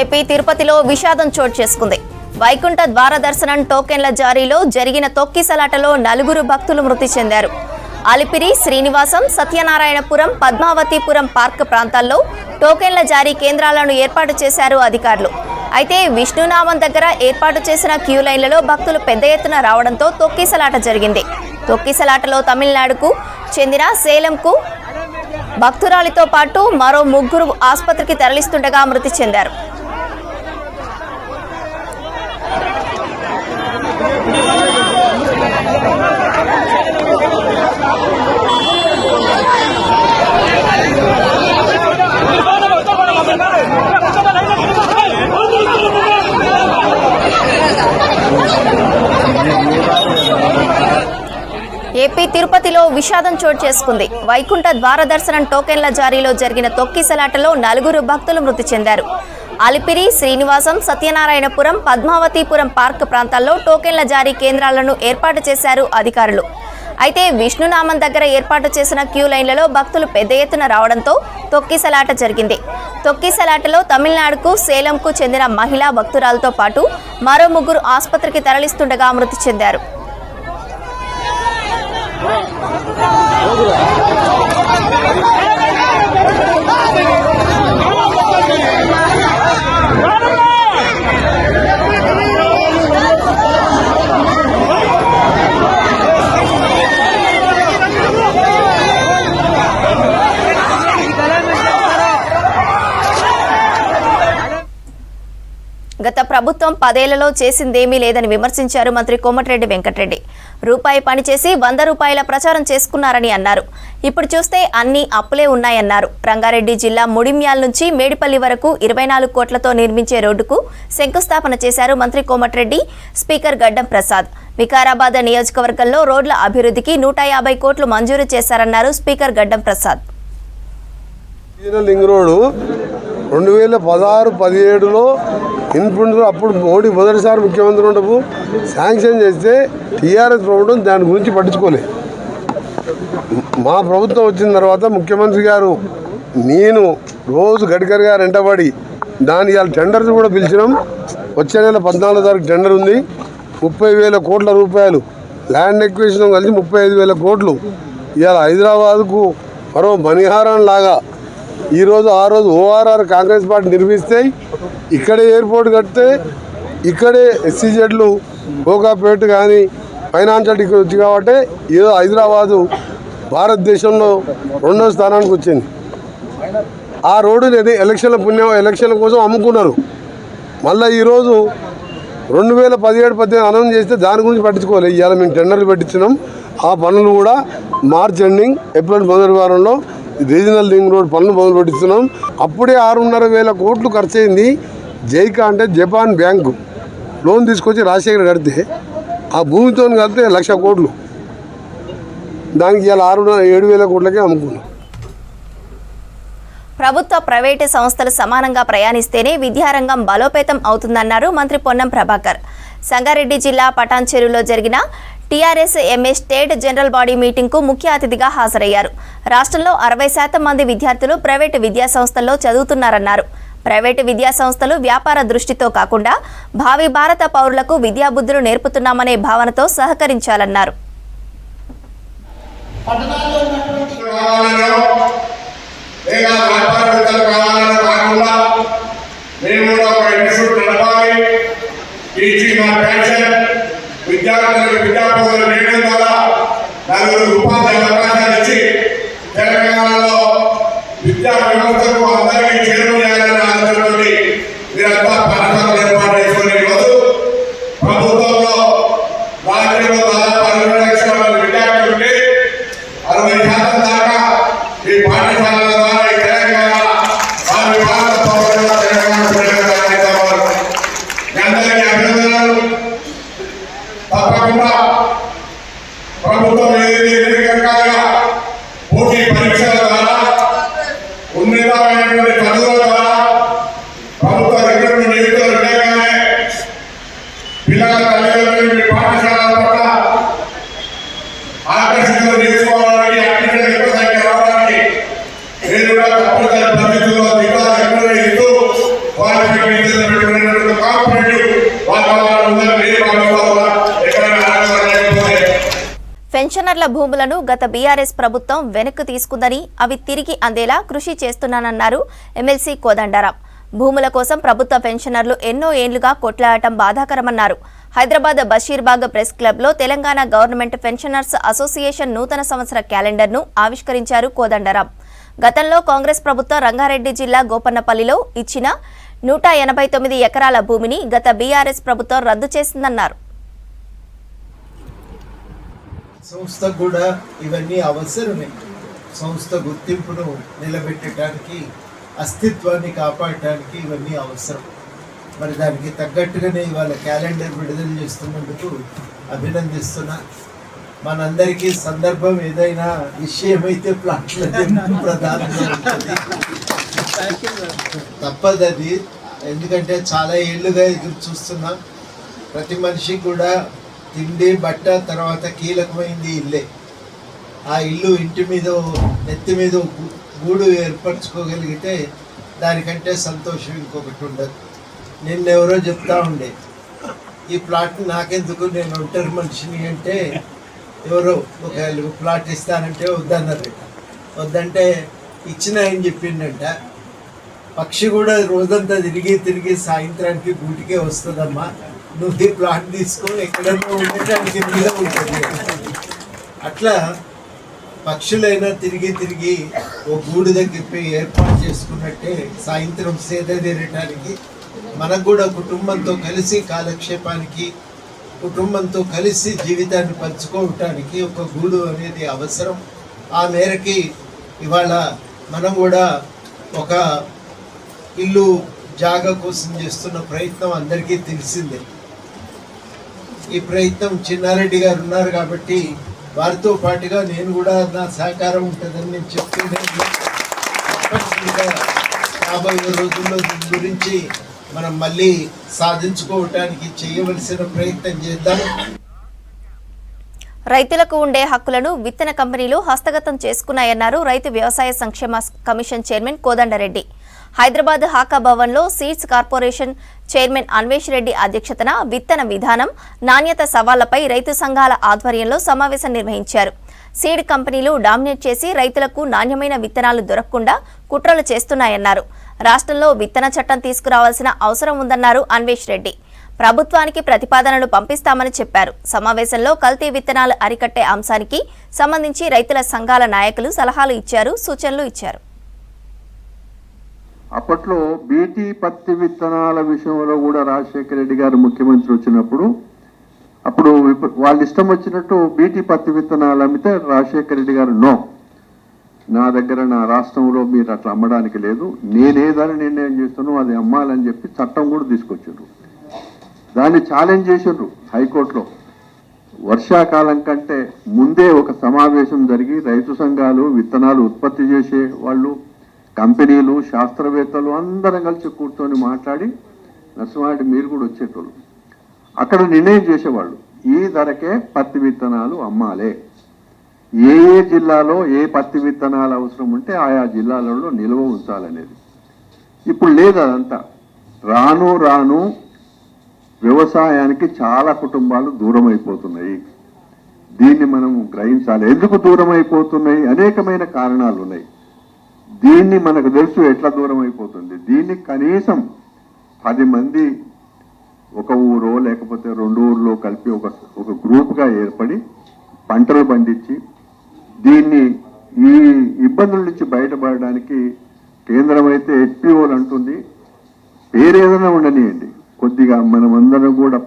AP తిరుపతిలో విషాదం చోటు చేసుకుంది. వైకుంఠ ద్వార దర్శనం టోకెన్ల జారీలో జరిగిన తొక్కిసలాటలో 4 భక్తులు మృతి చెందారు. అలిపిరి, శ్రీనివాసం, సత్యనారాయణపురం, పద్మావతిపురం పార్క్ ప్రాంతాల్లో టోకెన్ల జారీ కేంద్రాలను ఏర్పాటు చేశారు అధికారులు. అయితే విష్ణునామం దగ్గర ఏర్పాటు చేసిన క్యూ లైన్లలో భక్తులు పెద్ద ఎత్తున రావడంతో తొక్కిసలాట జరిగింది. తొక్కిసలాటలో తమిళనాడుకు చెందిన సేలంకు భక్తురాలితో పాటు మరో 3 ఆసుపత్రికి తరలిస్తుండగా మృతి చెందారు. ఏపీ తిరుపతిలో విషాదం చోటు చేసుకుంది. వైకుంఠ ద్వార దర్శనం టోకెన్ల జారీలో జరిగిన తొక్కిసలాటలో 4 భక్తులు మృతి చెందారు. అలిపిరి, శ్రీనివాసం, సత్యనారాయణపురం, పద్మావతిపురం పార్క్ ప్రాంతాల్లో టోకెన్ల జారీ కేంద్రాలను ఏర్పాటు చేశారు అధికారులు. అయితే విష్ణునామం దగ్గర ఏర్పాటు చేసిన క్యూ లైన్లలో భక్తులు పెద్ద ఎత్తున రావడంతో తొక్కిసలాట జరిగింది. తొక్కిసలాటలో తమిళనాడుకు సేలంకు చెందిన మహిళా భక్తురాలతో పాటు మరో 3 ఆసుపత్రికి తరలిస్తుండగా మృతి చెందారు. గత ప్రభుత్వం 10 ఏళ్లలో చేసిందేమీ లేదని విమర్శించారు మంత్రి కోమటిరెడ్డి వెంకటరెడ్డి. రూపాయి పనిచేసి 100 రూపాయల ప్రచారం చేసుకున్నారని అన్నారు. ఇప్పుడు చూస్తే అన్ని అప్పులే ఉన్నాయన్నారు. రంగారెడ్డి జిల్లా ముడిమ్యాల్ నుంచి మేడిపల్లి వరకు 24 కోట్లతో నిర్మించే రోడ్డుకు శంకుస్థాపన చేశారు మంత్రి కోమటిరెడ్డి. స్పీకర్ గడ్డం ప్రసాద్ వికారాబాద్ నియోజకవర్గంలో రోడ్ల అభివృద్ధికి 150 కోట్లు మంజూరు చేశారన్నారు స్పీకర్ గడ్డం ప్రసాద్. 2016-17లో ఇన్పుండ్రు అప్పుడు మోడీ మొదటిసారి ముఖ్యమంత్రి ఉండవు శాంక్షన్ చేస్తే టీఆర్ఎస్ ప్రభుత్వం దాని గురించి పట్టించుకోలేదు. మా ప్రభుత్వం వచ్చిన తర్వాత ముఖ్యమంత్రి గారు నేను రోజు గడ్కరీ గారు వెంటబడి దాని ఇవాళ టెండర్స్ కూడా పిలిచినాం. వచ్చే నెల 14వ తారీఖు టెండర్ ఉంది. 30,000 కోట్ల రూపాయలు ల్యాండ్ ఎక్విజిషన్ కలిసి 35,000 కోట్లు. ఇవాళ హైదరాబాద్కు మరో మణిహారం లాగా ఈరోజు ఆ రోజు ఓఆర్ఆర్ కాంగ్రెస్ పార్టీ నిర్మిస్తే ఇక్కడే ఎయిర్పోర్ట్ కడితే ఇక్కడే ఎస్సీజెడ్లు కోకాపేట కానీ ఫైనాన్షియల్ ఇక్కడ వచ్చి కాబట్టి ఏదో హైదరాబాదు భారతదేశంలో 2వ స్థానానికి వచ్చింది. ఆ రోడ్డుని ఎలక్షన్ల కోసం అమ్ముకున్నారు. మళ్ళీ ఈరోజు 2017-18 అనౌన్స్ చేస్తే దాని గురించి పట్టించుకోలేదు. ఇవాళ మేము టెండర్లు పెట్టించినాం. ఆ పనులు కూడా మార్చ్ ఎండింగ్, ఏప్రిల్ మొదటి వారంలో రీజనల్ రింగ్ రోడ్ పనులు మొదలు పెట్టిస్తున్నాం. అప్పుడే 6,500 కోట్లు ఖర్చు అయింది. జైకా అంటే జపాన్ బ్యాంకు లోన్ తీసుకొచ్చి రాజశేఖర్ కడితే ఆ భూమితో కలిపితే 1,00,000 కోట్లు. దానికి ఇలా 7,000 కోట్లకే అమ్ముకున్నాం. ప్రభుత్వ ప్రైవేటు సంస్థలు సమానంగా ప్రయాణిస్తేనే విద్యారంగం బలోపేతం అవుతుందన్నారు మంత్రి పొన్నం ప్రభాకర్. సంగారెడ్డి జిల్లా పటాన్చెరులో జరిగిన TRS MA state general body మీటింగ్కు ముఖ్య అతిథిగా హాజరయ్యారు. రాష్ట్రంలో 60% మంది విద్యార్థులు ప్రైవేటు విద్యాసంస్థల్లో చదువుతున్నారన్నారు. ప్రైవేటు విద్యాసంస్థలు వ్యాపార దృష్టితో కాకుండా భావి భారత పౌరులకు విద్యాబుద్ధులు నేర్పుతున్నామనే భావనతో సహకరించాలన్నారు. విద్యార్థులకు విద్యాబోధన చేయడం ద్వారా 4 ఉపాధి అవకాశాలు ఇచ్చి తెలంగాణలో విద్యా వ్యవస్థకు అందరికీ చేరువయ్యాలని ఆలోచనతో మీరంతా పాఠశాలలు ఏర్పాటు చేసుకునే రోజు ప్రభుత్వంలో రాజ్యంలో దాదాపు 60 లక్షల మంది విద్యార్థులు ఉంటే 60% దాకా ఈ పాఠశాలల ద్వారా ఈ తెలంగాణ వారి భారత పౌరులుగా తెలంగాణ అందరికీ అభినందనలు. తప్పకుండా ప్రభుత్వం రకాలుగా పోటీ పరీక్షల ద్వారా ఉన్నతమైనటువంటి చదువుల ద్వారా ప్రభుత్వ రిక్రూట్మెంట్ నిధులు ఉండగానే పిల్లల తల్లిదండ్రులు పాఠశాలల పట్ల ఆకర్షితులు చేసుకోవడానికి అడ్మిషన్ ఎక్కువ సంఖ్య రావడానికి నేను కూడా తప్పనిసరి పరిస్థితుల్లో దిగాలు ఎక్కువ ఇస్తూ క్వాలిఫికేషన్ పెన్షనర్ల భూములను గత బీఆర్ఎస్ ప్రభుత్వం వెనక్కు తీసుకుందని అవి తిరిగి అందేలా కృషి చేస్తున్నానన్నారు ఎమ్మెల్సీ కోదండరాం. భూముల కోసం ప్రభుత్వ పెన్షనర్లు ఎన్నో ఏళ్లుగా కొట్లాడటం బాధాకరమన్నారు. హైదరాబాద్ బషీర్బాగ్ ప్రెస్ క్లబ్లో తెలంగాణ గవర్నమెంట్ పెన్షనర్స్ అసోసియేషన్ నూతన సంవత్సర క్యాలెండర్ను ఆవిష్కరించారు కోదండరాం. గతంలో కాంగ్రెస్ ప్రభుత్వం రంగారెడ్డి జిల్లా గోపన్నపల్లిలో ఇచ్చిన 189 ఎకరాల భూమిని గత బీఆర్ఎస్ ప్రభుత్వం రద్దు చేసిందన్నారు. సంస్థకు కూడా ఇవన్నీ అవసరమే. సంస్థ గుర్తింపును నిలబెట్టడానికి, అస్తిత్వాన్ని కాపాడటానికి ఇవన్నీ అవసరం. మరి దానికి తగ్గట్టుగానే ఇవాళ క్యాలెండర్ విడుదల చేస్తున్నందుకు అభినందిస్తున్నా. మనందరికీ సందర్భం ఏదైనా విషయమైతే ప్లాట్ల ప్రధానంగా ఉంటుంది, తప్పదది. ఎందుకంటే చాలా ఏళ్ళుగా ఎదురు చూస్తున్నాం. ప్రతి మనిషికి కూడా తిండి, బట్ట, తర్వాత కీలకమైంది ఇల్లే. ఆ ఇల్లు, ఇంటి మీద, నెత్తి మీద గూడు ఏర్పరచుకోగలిగితే దానికంటే సంతోషం ఇంకొకటి ఉండదు. నిన్నెవరో చెప్తా ఉండే, ఈ ప్లాట్ నాకెందుకు, నేను ఒంటరి మనిషిని అంటే, ఎవరో ఒక ప్లాట్ ఇస్తానంటే వద్దన్నారు. వద్దంటే ఇచ్చిన ఆయన చెప్పిండంట, పక్షి కూడా రోజంతా తిరిగి సాయంత్రానికి గూటికే వస్తుందమ్మా, నువ్వు ఈ ప్లాట్ తీసుకో, ఎక్కడన్నా ఉండటానికి మీద ఉంటుంది. అట్లా పక్షులైనా తిరిగి ఓ గూడు దగ్గర ఏర్పాటు చేసుకున్నట్టే సాయంత్రం సేద తీరటానికి మనకు కూడా కుటుంబంతో కలిసి కాలక్షేపానికి, కుటుంబంతో కలిసి జీవితాన్ని పంచుకోవటానికి ఒక గూడు అనేది అవసరం. ఆ మేరకి ఇవాళ మనం కూడా ఒక ఇల్లు జాగా కోసం చేస్తున్న ప్రయత్నం అందరికీ తెలిసిందే. ఈ ప్రయత్నం చిన్నారెడ్డి గారు ఉన్నారు కాబట్టి వారితో పాటుగా నేను కూడా నా సహకారం ఉంటుందని నేను చెప్తున్నాను. తప్పనిసరిగా రాబోయే రోజుల్లో దీని గురించి మనం మళ్ళీ సాధించుకోవటానికి చేయవలసిన ప్రయత్నం చేద్దాం. రైతులకు ఉండే హక్కులను విత్తన కంపెనీలు హస్తగతం చేసుకున్నాయన్నారు రైతు వ్యవసాయ సంక్షేమ commission chairman Kodandareddy. Hyderabad HACA భవన్లో seeds corporation chairman Anvesh Reddy అధ్యక్షతన విత్తన విధానం, నాణ్యత సవాళ్లపై రైతు సంఘాల ఆధ్వర్యంలో సమావేశం నిర్వహించారు. సీడ్ కంపెనీలు డామినేట్ చేసి రైతులకు నాణ్యమైన విత్తనాలు దొరకకుండా కుట్రలు చేస్తున్నాయన్నారు. రాష్ట్రంలో విత్తన చట్టం తీసుకురావాల్సిన అవసరం ఉందన్నారు అన్వేష్ రెడ్డి. ప్రభుత్వానికి ప్రతిపాదనలు పంపిస్తామని చెప్పారు. సమావేశంలో కల్తీ విత్తనాలు అరికట్టే అంశానికి సంబంధించి రైతుల సంఘాల నాయకులు సలహాలు ఇచ్చారు, సూచనలు ఇచ్చారు. అప్పట్లో బీటీ పత్తి విత్తనాల విషయంలో కూడా రాజశేఖర రెడ్డి గారు ముఖ్యమంత్రి వచ్చినప్పుడు అప్పుడు వాళ్ళు ఇష్టం వచ్చినట్టు బీటీ పత్తి విత్తనాలు అమ్మితే రాజశేఖర రెడ్డి గారు నో, నా దగ్గర నా రాష్ట్రంలో మీరు అట్లా అమ్మడానికి లేదు, నేనేదని నిర్ణయం చేస్తానో అది అమ్మాలని చెప్పి చట్టం కూడా తీసుకొచ్చారు. దాన్ని ఛాలెంజ్ చేసిండ్రు హైకోర్టులో. వర్షాకాలం కంటే ముందే ఒక సమావేశం జరిగి రైతు సంఘాలు, విత్తనాలు ఉత్పత్తి చేసే వాళ్ళు, కంపెనీలు, శాస్త్రవేత్తలు అందరం కలిసి కూర్చొని మాట్లాడి, నర్సింహారెడ్డి మీరు కూడా వచ్చేటోళ్ళు, అక్కడ నిర్ణయం చేసేవాళ్ళు ఈ ధరకే పత్తి విత్తనాలు అమ్మాలే, ఏ ఏ జిల్లాలో ఏ పత్తి విత్తనాలు అవసరం ఉంటే ఆయా జిల్లాలలో నిల్వ ఉంచాలనేది. ఇప్పుడు లేదు అదంతా. రాను రాను వ్యవసాయానికి చాలా కుటుంబాలు దూరం అయిపోతున్నాయి. దీన్ని మనం గ్రహించాలి. ఎందుకు దూరం అయిపోతున్నాయి? అనేకమైన కారణాలు ఉన్నాయి. దీన్ని మనకు తెలుసు ఎట్లా దూరం అయిపోతుంది. దీన్ని కనీసం 10 మంది ఒక ఊరో లేకపోతే 2 ఊర్లో కలిపి ఒక గ్రూప్గా ఏర్పడి పంటలు పండించి దీన్ని ఈ ఇబ్బందుల నుంచి బయటపడడానికి కేంద్రం అయితే హెచ్పిఓలు అంటుంది, పేరు ఏదైనా ఉండనియండి, కొద్దిగా మనమందరం కూడా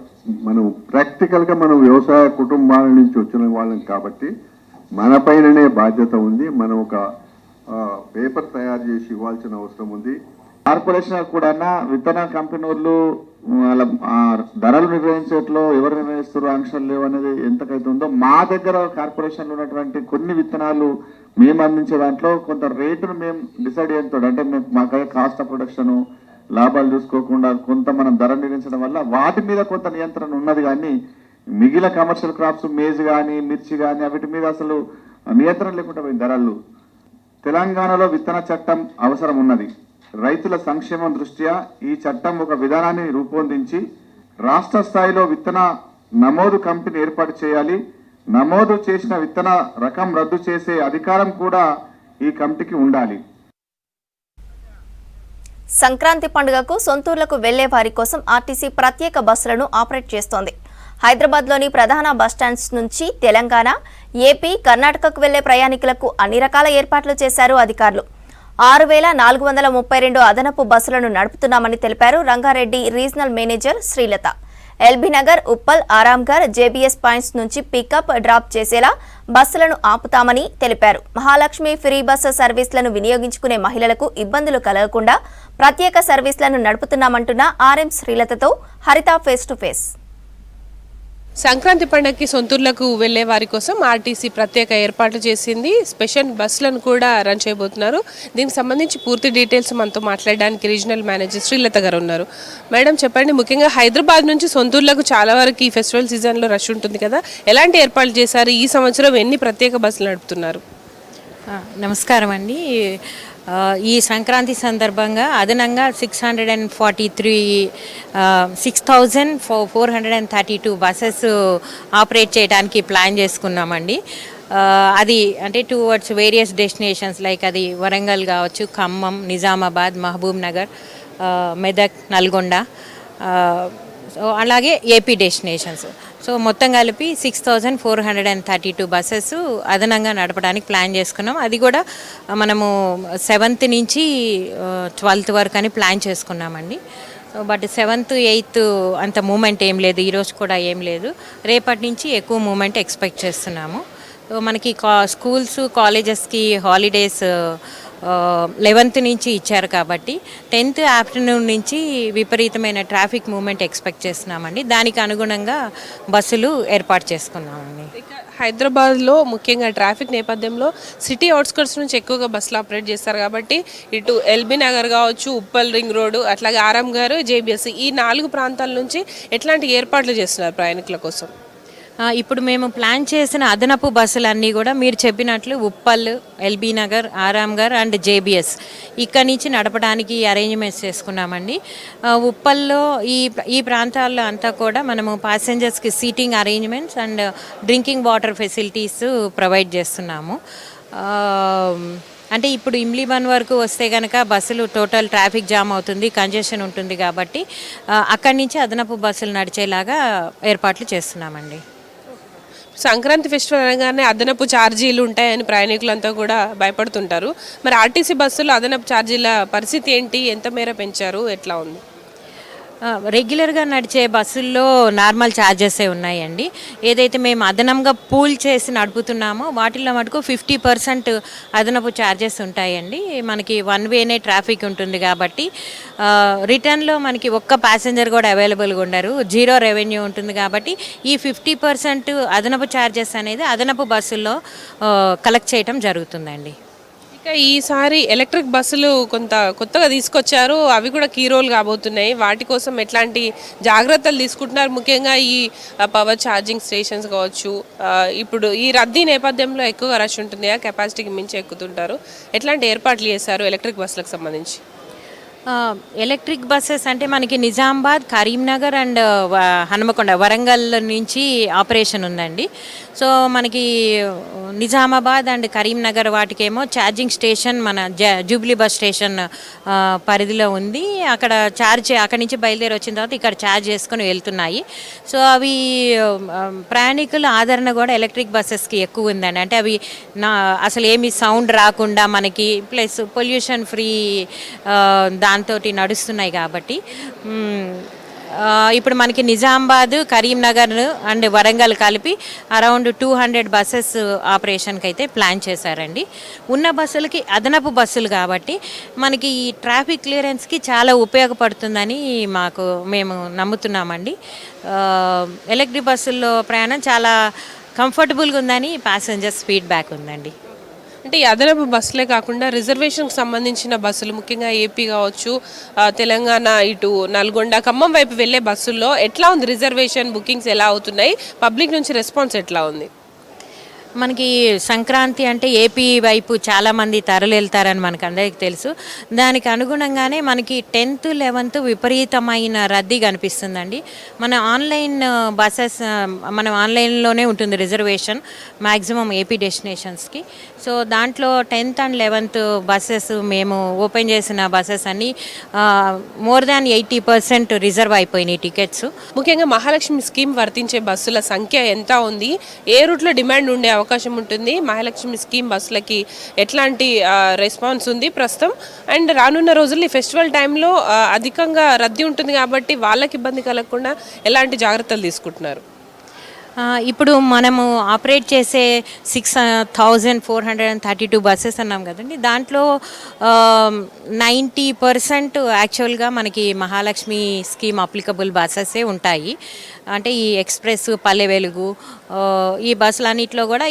మనం ప్రాక్టికల్గా మనం వ్యవసాయ కుటుంబాల నుంచి వచ్చిన వాళ్ళం కాబట్టి మన పైననే బాధ్యత ఉంది. మనం ఒక పేపర్ తయారు చేసి ఇవ్వాల్సిన అవసరం ఉంది. కార్పొరేషన్ కూడా విత్తన కంపెనీలు వాళ్ళ ధరలు నిర్ణయించేట్లో ఎవరు నిర్ణయిస్తారు, ఆంక్షలు లేవు అనేది ఎంతకైతే ఉందో, మా దగ్గర కార్పొరేషన్లో ఉన్నటువంటి కొన్ని విత్తనాలు మేము అందించే దాంట్లో కొంత రేటును మేము డిసైడ్ చేస్తాడు. అంటే మాకు కాస్ట్ ఆఫ్ ప్రొడక్షన్, లాభాలు చూసుకోకుండా కొంత మనం ధర నిర్ణయించడం వల్ల వాటి మీద కొంత నియంత్రణ ఉన్నది. కానీ మిగిలిన కమర్షియల్ క్రాప్స్, మేజ్ కానీ, మిర్చి కానీ వీటి మీద అసలు నియంత్రణ లేకుండా పోయింది ధరలు. తెలంగాణలో విత్తన చట్టం అవసరం ఉన్నది. రైతుల సంక్షేమం దృష్ట్యా ఈ చట్టం ఒక విధానాన్ని రూపొందించి రాష్ట్ర స్థాయిలో విత్తన నమోదు కమిటీని ఏర్పాటు చేయాలి. నమోదు చేసిన విత్తన రకం రద్దు చేసే అధికారం కూడా ఈ కమిటీకి ఉండాలి. సంక్రాంతి పండుగకు సొంతూర్లకు వెళ్లే వారి కోసం ఆర్టీసీ ప్రత్యేక బస్సులను ఆపరేట్ చేస్తోంది. హైదరాబాద్లోని ప్రధాన బస్టాండ్స్ నుంచి తెలంగాణ, ఏపీ, కర్ణాటకకు వెళ్లే ప్రయాణికులకు అన్ని రకాల ఏర్పాట్లు చేశారు అధికారులు. 6,432 అదనపు బస్సులను నడుపుతున్నామని తెలిపారు Rangareddy regional manager Srilatha. LB Nagar, Uppal, Aramghar, JBS points నుంచి పికప్, డ్రాప్ చేసేలా బస్సులను ఆపుతామని తెలిపారు. మహాలక్ష్మి ఫ్రీ బస్సు సర్వీసులను వినియోగించుకునే మహిళలకు ఇబ్బందులు కలగకుండా ప్రత్యేక సర్వీసులను నడుపుతున్నామంటున్న ఆర్ఎం శ్రీలతతో హరిత ఫేస్ టు ఫేస్. సంక్రాంతి పండుగకి సొంతూర్లకు వెళ్లే వారి కోసం ఆర్టీసీ ప్రత్యేక ఏర్పాట్లు చేసింది. స్పెషల్ బస్సులను కూడా రన్ చేయబోతున్నారు. దీనికి సంబంధించి పూర్తి డీటెయిల్స్ మనతో మాట్లాడడానికి రీజనల్ మేనేజర్ శ్రీలత గారు ఉన్నారు. మేడం చెప్పండి, ముఖ్యంగా హైదరాబాద్ నుంచి సొంతూర్లకు చాలా వరకు ఈ ఫెస్టివల్ సీజన్లో రష్ ఉంటుంది కదా, ఎలాంటి ఏర్పాట్లు చేశారు? ఈ సంవత్సరం ఎన్ని ప్రత్యేక బస్సులు నడుపుతున్నారు? నమస్కారం అండి. ఈ సంక్రాంతి సందర్భంగా అదనంగా 6,432 బస్సెస్ ఆపరేట్ చేయడానికి ప్లాన్ చేసుకున్నామండి. అది అంటే టువర్డ్స్ వేరియస్ డెస్టినేషన్స్ లైక్ అది వరంగల్ కావచ్చు, ఖమ్మం, నిజామాబాద్, మహబూబ్ నగర్, మెదక్, నల్గొండ, అలాగే ఏపీ డెస్టినేషన్స్. సో మొత్తం కలిపి 6,432 బస్సెస్ అదనంగా నడపడానికి ప్లాన్ చేసుకున్నాం. అది కూడా మనము 7th నుంచి 12th వరకు అని ప్లాన్ చేసుకున్నామండి. బట్ 7th, 8th అంత మూమెంట్ ఏం లేదు, ఈరోజు కూడా ఏం లేదు. రేపటి నుంచి ఎక్కువ మూమెంట్ ఎక్స్పెక్ట్ చేస్తున్నాము. మనకి స్కూల్స్, కాలేజెస్కి హాలిడేస్ 11th నుంచి ఇచ్చారు కాబట్టి 10th ఆఫ్టర్నూన్ నుంచి విపరీతమైన ట్రాఫిక్ మూవ్మెంట్ ఎక్స్పెక్ట్ చేస్తున్నామండి. దానికి అనుగుణంగా బస్సులు ఏర్పాటు చేసుకున్నామండి. హైదరాబాద్లో ముఖ్యంగా ట్రాఫిక్ నేపథ్యంలో సిటీ అవుట్స్కర్ట్స్ నుంచి ఎక్కువగా బస్సులు ఆపరేట్ చేస్తారు కాబట్టి ఇటు ఎల్బీ నగర్ కావచ్చు, ఉప్పల్ రింగ్ రోడ్డు, అట్లాగే ఆరాంఘర్, జేబీఎస్ ఈ 4 ప్రాంతాల నుంచి ఎట్లాంటి ఏర్పాట్లు చేస్తున్నారు ప్రయాణికుల కోసం? ఇప్పుడు మేము ప్లాన్ చేసిన అదనపు బస్సులన్నీ కూడా మీరు చెప్పినట్లు Uppal, LB Nagar, Aramghar and JBS ఇక్కడి నుంచి నడపడానికి అరేంజ్మెంట్స్ చేసుకున్నామండి. ఉప్పల్లో ఈ ప్రాంతాల్లో అంతా కూడా మనము ప్యాసింజర్స్కి seating arrangements and drinking water facilities provide చేస్తున్నాము. అంటే ఇప్పుడు ఇమ్లీబన్ వరకు వస్తే కనుక బస్సులు టోటల్ ట్రాఫిక్ జామ్ అవుతుంది, కంజెషన్ ఉంటుంది కాబట్టి అక్కడి నుంచి అదనపు బస్సులు నడిచేలాగా ఏర్పాట్లు చేస్తున్నామండి. సంక్రాంతి ఫెస్టివల్ అనగానే అదనపు ఛార్జీలు ఉంటాయని ప్రయాణికులంతా కూడా భయపడుతుంటారు. మరి ఆర్టీసీ బస్సులు అదనపు ఛార్జీల పరిస్థితి ఏంటి? ఎంత మేర పెంచారు? ఎట్లా ఉంది? రెగ్యులర్గా నడిచే బస్సుల్లో నార్మల్ ఛార్జెసే ఉన్నాయండి. ఏదైతే మేము అదనంగా పూల్ చేసి నడుపుతున్నామో వాటిల్లో మటుకు 50% అదనపు ఛార్జెస్ ఉంటాయండి. మనకి 1 వేనే ట్రాఫిక్ ఉంటుంది కాబట్టి రిటర్న్లో మనకి ఒక్క ప్యాసింజర్ కూడా అవైలబుల్గా ఉండరు, 0 రెవెన్యూ ఉంటుంది కాబట్టి ఈ 50% అదనపు ఛార్జెస్ అనేది అదనపు బస్సుల్లో కలెక్ట్ చేయటం జరుగుతుందండి. ఇక ఈసారి ఎలక్ట్రిక్ బస్సులు కొత్తగా తీసుకొచ్చారు, అవి కూడా కీ రోల్ కాబోతున్నాయి. వాటి కోసం ఎట్లాంటి జాగ్రత్తలు తీసుకుంటున్నారు? ముఖ్యంగా ఈ పవర్ ఛార్జింగ్ స్టేషన్స్ కావచ్చు, ఇప్పుడు ఈ రద్దీ నేపథ్యంలో ఎక్కువగా రష్ ఉంటుంది, కెపాసిటీకి మించి ఎక్కుతుంటారు. ఎట్లాంటి ఏర్పాట్లు చేశారు ఎలక్ట్రిక్ బస్సులకు సంబంధించి? ఎలక్ట్రిక్ బస్సెస్ అంటే మనకి నిజామాబాద్, కరీంనగర్ అండ్ హనుమకొండ, వరంగల్ నుంచి ఆపరేషన్ ఉందండి. సో మనకి నిజామాబాద్ అండ్ కరీంనగర్ వాటికేమో ఛార్జింగ్ స్టేషన్ మన జూబ్లీ బస్ స్టేషన్ పరిధిలో ఉంది. అక్కడ అక్కడి నుంచి బయలుదేరి వచ్చిన తర్వాత ఇక్కడ ఛార్జ్ చేసుకొని వెళ్తున్నాయి. సో అవి ప్రయాణికుల ఆదరణ కూడా ఎలక్ట్రిక్ బస్సెస్కి ఎక్కువ ఉందండి. అంటే అవి అసలు ఏమి సౌండ్ రాకుండా మనకి ప్లస్ పొల్యూషన్ ఫ్రీ దాంతో నడుస్తున్నాయి కాబట్టి ఇప్పుడు మనకి నిజామాబాద్, కరీంనగర్ అండ్ వరంగల్ కలిపి అరౌండ్ 200 బస్సెస్ ఆపరేషన్కి అయితే ప్లాన్ చేశారండి. ఉన్న బస్సులకి అదనపు బస్సులు కాబట్టి మనకి ఈ ట్రాఫిక్ క్లియరెన్స్కి చాలా ఉపయోగపడుతుందని మేము నమ్ముతున్నామండి. ఎలక్ట్రిక్ బస్సుల్లో ప్రయాణం చాలా కంఫర్టబుల్గా ఉందని ప్యాసింజర్స్ ఫీడ్బ్యాక్ ఉందండి. అంటే ఈ అదనపు బస్సులే కాకుండా రిజర్వేషన్కి సంబంధించిన బస్సులు ముఖ్యంగా ఏపీ కావచ్చు, తెలంగాణ, ఇటు నల్గొండ, ఖమ్మం వైపు వెళ్ళే బస్సుల్లో ఎట్లా ఉంది? రిజర్వేషన్ బుకింగ్స్ ఎలా అవుతున్నాయి? పబ్లిక్ నుంచి రెస్పాన్స్ ఎట్లా ఉంది? మనకి సంక్రాంతి అంటే ఏపీ వైపు చాలామంది తరలి వెళ్తారని మనకు అందరికీ తెలుసు. దానికి అనుగుణంగానే మనకి 10th 11th విపరీతమైన రద్దీ కనిపిస్తుందండి. మన ఆన్లైన్ బస్సెస్ మనం ఆన్లైన్లోనే ఉంటుంది రిజర్వేషన్ మ్యాక్సిమం ఏపీ డెస్టినేషన్స్కి. సో దాంట్లో 10th and 11th బస్సెస్ మేము ఓపెన్ చేసిన బస్సెస్ అన్నీ మోర్ దాన్ 80% రిజర్వ్ అయిపోయినాయి టికెట్స్. ముఖ్యంగా మహాలక్ష్మి స్కీమ్ వర్తించే బస్సుల సంఖ్య ఎంత ఉంది, ఏ రూట్లో డిమాండ్ ఉండే అవకాశం ఉంటుంది, మహాలక్ష్మి స్కీమ్ బస్సులకి ఎట్లాంటి రెస్పాన్స్ ఉంది ప్రస్తుతం, అండ్ రానున్న రోజుల్లో ఈ ఫెస్టివల్ టైంలో అధికంగా రద్దీ ఉంటుంది కాబట్టి వాళ్ళకి ఇబ్బంది కలగకుండా ఎలాంటి జాగ్రత్తలు తీసుకుంటున్నారు? ఇప్పుడు మనము ఆపరేట్ చేసే 6,432 బస్సెస్ అన్నాం కదండి. దాంట్లో 90% యాక్చువల్గా మనకి మహాలక్ష్మి స్కీమ్ అప్లికబుల్ బస్సెసే ఉంటాయి. అంటే ఈ ఎక్స్ప్రెస్, పల్లె వెలుగు, ఈ బస్సులన్నింటిలో కూడా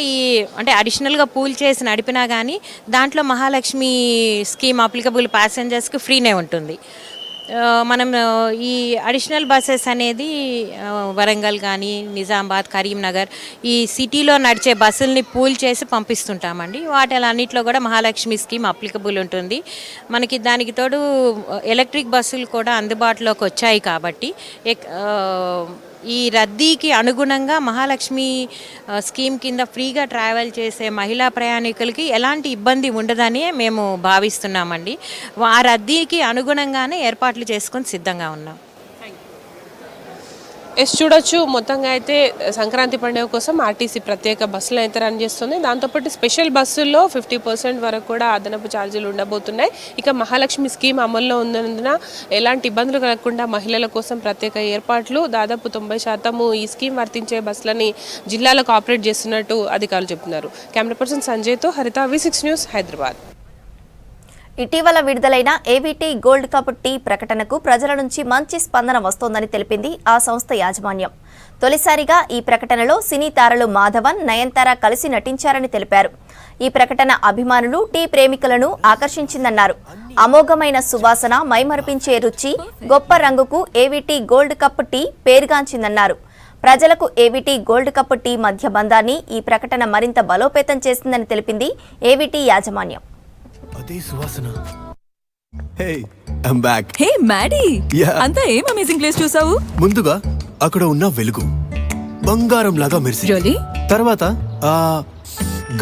అంటే అడిషనల్గా పూల్ చేసి నడిపినా కానీ దాంట్లో మహాలక్ష్మి స్కీమ్ అప్లికబుల్ ప్యాసింజర్స్కి ఫ్రీనే ఉంటుంది. మనం ఈ అడిషనల్ బస్సెస్ అనేది వరంగల్ కానీ నిజామాబాద్, కరీంనగర్ ఈ సిటీలో నడిచే బస్సుల్ని పూల్ చేసి పంపిస్తుంటామండి. వాటిలన్నింటిలో కూడా మహాలక్ష్మి స్కీమ్ అప్లికబుల్ ఉంటుంది. మనకి దానికి తోడు ఎలక్ట్రిక్ బస్సులు కూడా అందుబాటులోకి వచ్చాయి కాబట్టి ఈ రద్దీకి అనుగుణంగా మహాలక్ష్మి స్కీమ్ కింద ఫ్రీగా ట్రావెల్ చేసే మహిళా ప్రయాణికులకి ఎలాంటి ఇబ్బంది ఉండదని మేము భావిస్తున్నామండి. ఆ రద్దీకి అనుగుణంగానే ఏర్పాట్లు చేసుకొని సిద్ధంగా ఉన్నాం. చూడొచ్చు, మొత్తంగా అయితే సంక్రాంతి పండుగ కోసం ఆర్టీసీ ప్రత్యేక బస్సులు అయితే రన్ చేస్తుంది. దాంతోపాటు స్పెషల్ బస్సుల్లో 50% వరకు కూడా అదనపు ఛార్జీలు ఉండబోతున్నాయి. ఇక మహాలక్ష్మి స్కీమ్ అమల్లో ఉన్నందున ఎలాంటి ఇబ్బందులు కలగకుండా మహిళల కోసం ప్రత్యేక ఏర్పాట్లు, దాదాపు 90% ఈ స్కీమ్ వర్తించే బస్సులని జిల్లాలకు ఆపరేట్ చేస్తున్నట్టు అధికారులు చెబుతున్నారు. కెమెరా పర్సన్ సంజయ్తో హరిత, V6 న్యూస్, హైదరాబాద్. ఇటీవల విడుదలైన ఏవీటీ గోల్డ్ కప్ టీ ప్రకటనకు ప్రజల నుంచి మంచి స్పందన వస్తోందని తెలిపింది ఆ సంస్థ యాజమాన్యం. తొలిసారిగా ఈ ప్రకటనలో సినీ తారలు మాధవన్, నయనతార కలిసి నటించారని తెలిపారు. ఈ ప్రకటన అభిమానులు, టీ ప్రేమికులను ఆకర్షించిందన్నారు. అమోఘమైన సువాసన, మైమరిపించే రుచి, గొప్ప రంగుకు ఏవీటీ గోల్డ్ కప్ టీ పేరుగాంచిందన్నారు. ప్రజలకు ఏవీటీ గోల్డ్ కప్ టీ మధ్య బంధాన్ని ఈ ప్రకటన మరింత బలోపేతం చేసిందని తెలిపింది ఏవీటీ యాజమాన్యం. అదే సువాసన. Hey I'm back. Hey Maddy, అంతా ఏం అమేజింగ్ ప్లేస్ చూసావు? ముందుగా అక్కడ ఉన్న వెలుగు బంగారం లాగా మెరిసి, తర్వాత ఆ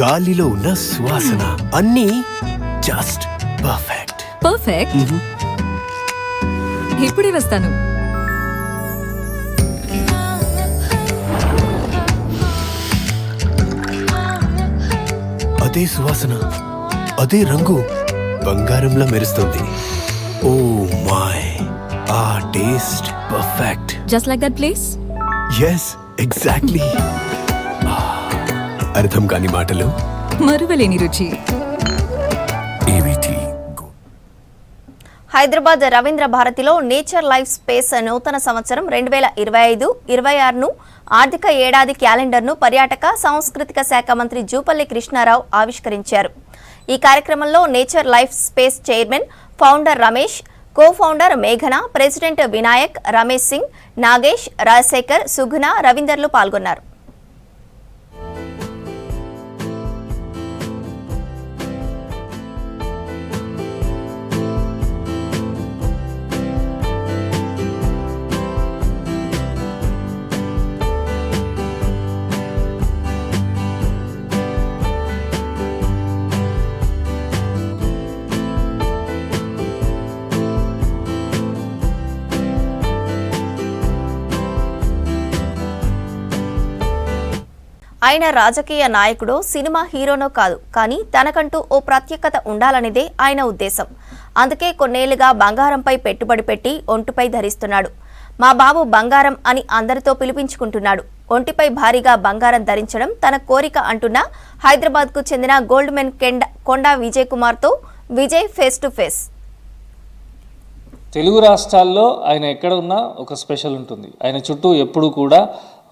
గాలిలో ఉన్న సువాసన, అన్నీ జస్ట్ పర్ఫెక్ట్. పర్ఫెక్ట్. ఇప్పుడే వస్తాను. అదే సువాసన, అదే రంగు బంగారంలా మెరుస్తుంది. ఓ మై, ఆ taste perfect. Just like that place. yes exactly. అర్థం కాని మాటలు, మరువలేని రుచి. ఏవీటీ. హైదరాబాద్ రవీంద్ర భారతిలో నేచర్ లైఫ్ స్పేస్ నూతన సంవత్సరం 2025-26ను ఆర్థిక ఏడాది క్యాలెండర్ను పర్యాటక సాంస్కృతిక శాఖ మంత్రి జూపల్లి కృష్ణారావు ఆవిష్కరించారు. ఈ కార్యక్రమంలో nature life space chairman, founder Ramesh, co-founder మేఘన, ప్రెసిడెంట్ వినాయక్, రమేష్ సింగ్, నాగేష్, రాజశేఖర్, సుగుణ, రవీందర్లు పాల్గొన్నారు. ఆయన రాజకీయ నాయకుడో, సినిమా హీరోనో కాదు, కానీ తనకంటూ ఓ ప్రత్యేకత ఉండాలనేదే ఆయన ఉద్దేశం. అందుకే కొన్నేళ్లుగా బంగారంపై పెట్టుబడి పెట్టి ఒంటిపై ధరిస్తున్నాడు. మా బాబు బంగారం అని అందరితో పిలిపించుకుంటున్నాడు. ఒంటిపై భారీగా బంగారం ధరించడం తన కోరిక అంటున్న హైదరాబాద్కు చెందిన గోల్డ్ మెన్ కొండా విజయ్ కుమార్తో Vijay face to face. Telugu రాష్ట్రాల్లో ఆయన ఎక్కడ ఉన్నా ఒక స్పెషల్ ఉంటుంది. ఆయన చుట్టూ ఎప్పుడు కూడా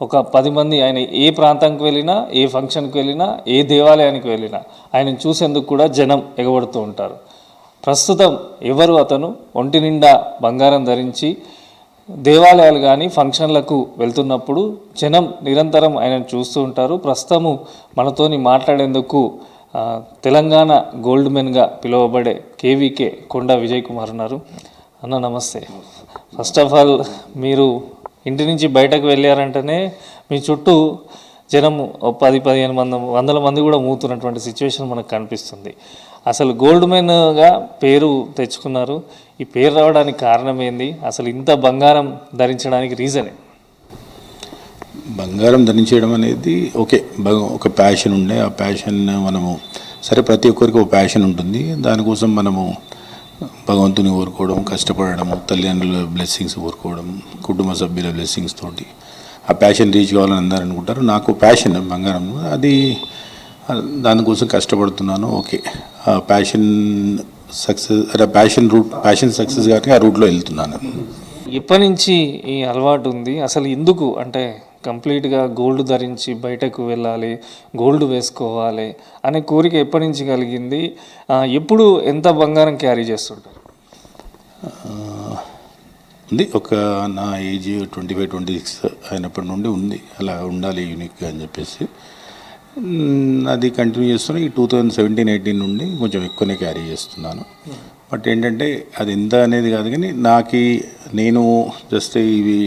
ఒక 10 మంది, ఆయన ఏ ప్రాంతానికి వెళ్ళినా, ఏ ఫంక్షన్కి వెళ్ళినా, ఏ దేవాలయానికి వెళ్ళినా ఆయనను చూసేందుకు కూడా జనం ఎగబడుతూ ఉంటారు. ప్రస్తుతం ఎవరు అతను ఒంటి నిండా బంగారం ధరించి దేవాలయాలు కానీ ఫంక్షన్లకు వెళ్తున్నప్పుడు జనం నిరంతరం ఆయనను చూస్తూ ఉంటారు. ప్రస్తుతము మనతోని మాట్లాడేందుకు తెలంగాణ గోల్డ్ మెన్గా పిలువబడే కేవీకే కొండా విజయ్ కుమార్ ఉన్నారు. అన్న నమస్తే. ఫస్ట్ ఆఫ్ ఆల్ మీరు ఇంటి నుంచి బయటకు వెళ్ళారంటేనే మీ చుట్టూ జనము 10-15 వందల మంది కూడా మూతున్నటువంటి సిచ్యువేషన్ మనకు కనిపిస్తుంది. అసలు గోల్డ్ మెన్గా పేరు తెచ్చుకున్నారు. ఈ పేరు రావడానికి కారణం ఏంది? అసలు ఇంత బంగారం ధరించడానికి రీజనే? బంగారం ధరించడం అనేది ఒక ప్యాషన్ ఉండే, ఆ ప్యాషన్ మనము సరే ప్రతి ఒక్కరికి ఒక ప్యాషన్ ఉంటుంది. దానికోసం మనము భగవంతుని కోరుకోవడం, కష్టపడడం, తల్లిదండ్రుల బ్లెస్సింగ్స్ కోరుకోవడం, కుటుంబ సభ్యుల బ్లెస్సింగ్స్ తోటి ఆ ప్యాషన్ రీచ్ కావాలని అందరూ అనుకుంటారు. నాకు ప్యాషన్ బంగారం, అది దానికోసం కష్టపడుతున్నాను. ఆ ప్యాషన్ సక్సెస్ కానీ ఆ రూట్లో వెళ్తున్నాను. ఎప్పటి నుంచి ఈ అలవాటు ఉంది? అసలు ఎందుకు అంటే కంప్లీట్గా గోల్డ్ ధరించి బయటకు వెళ్ళాలి, గోల్డ్ వేసుకోవాలి అనే కోరిక ఎప్పటి నుంచి కలిగింది? ఎప్పుడు ఎంత బంగారం క్యారీ చేస్తుంటారు? ఉంది, నా ఏజ్ 25-26 అయినప్పటి నుండి ఉంది. అలా ఉండాలి యూనిక్గా అని చెప్పేసి అది కంటిన్యూ చేస్తున్నాను. ఈ 2017-18 నుండి కొంచెం ఎక్కువనే క్యారీ చేస్తున్నాను. బట్ ఏంటంటే అది ఎంత అనేది కాదు, కానీ నేను జస్ట్ ఇవి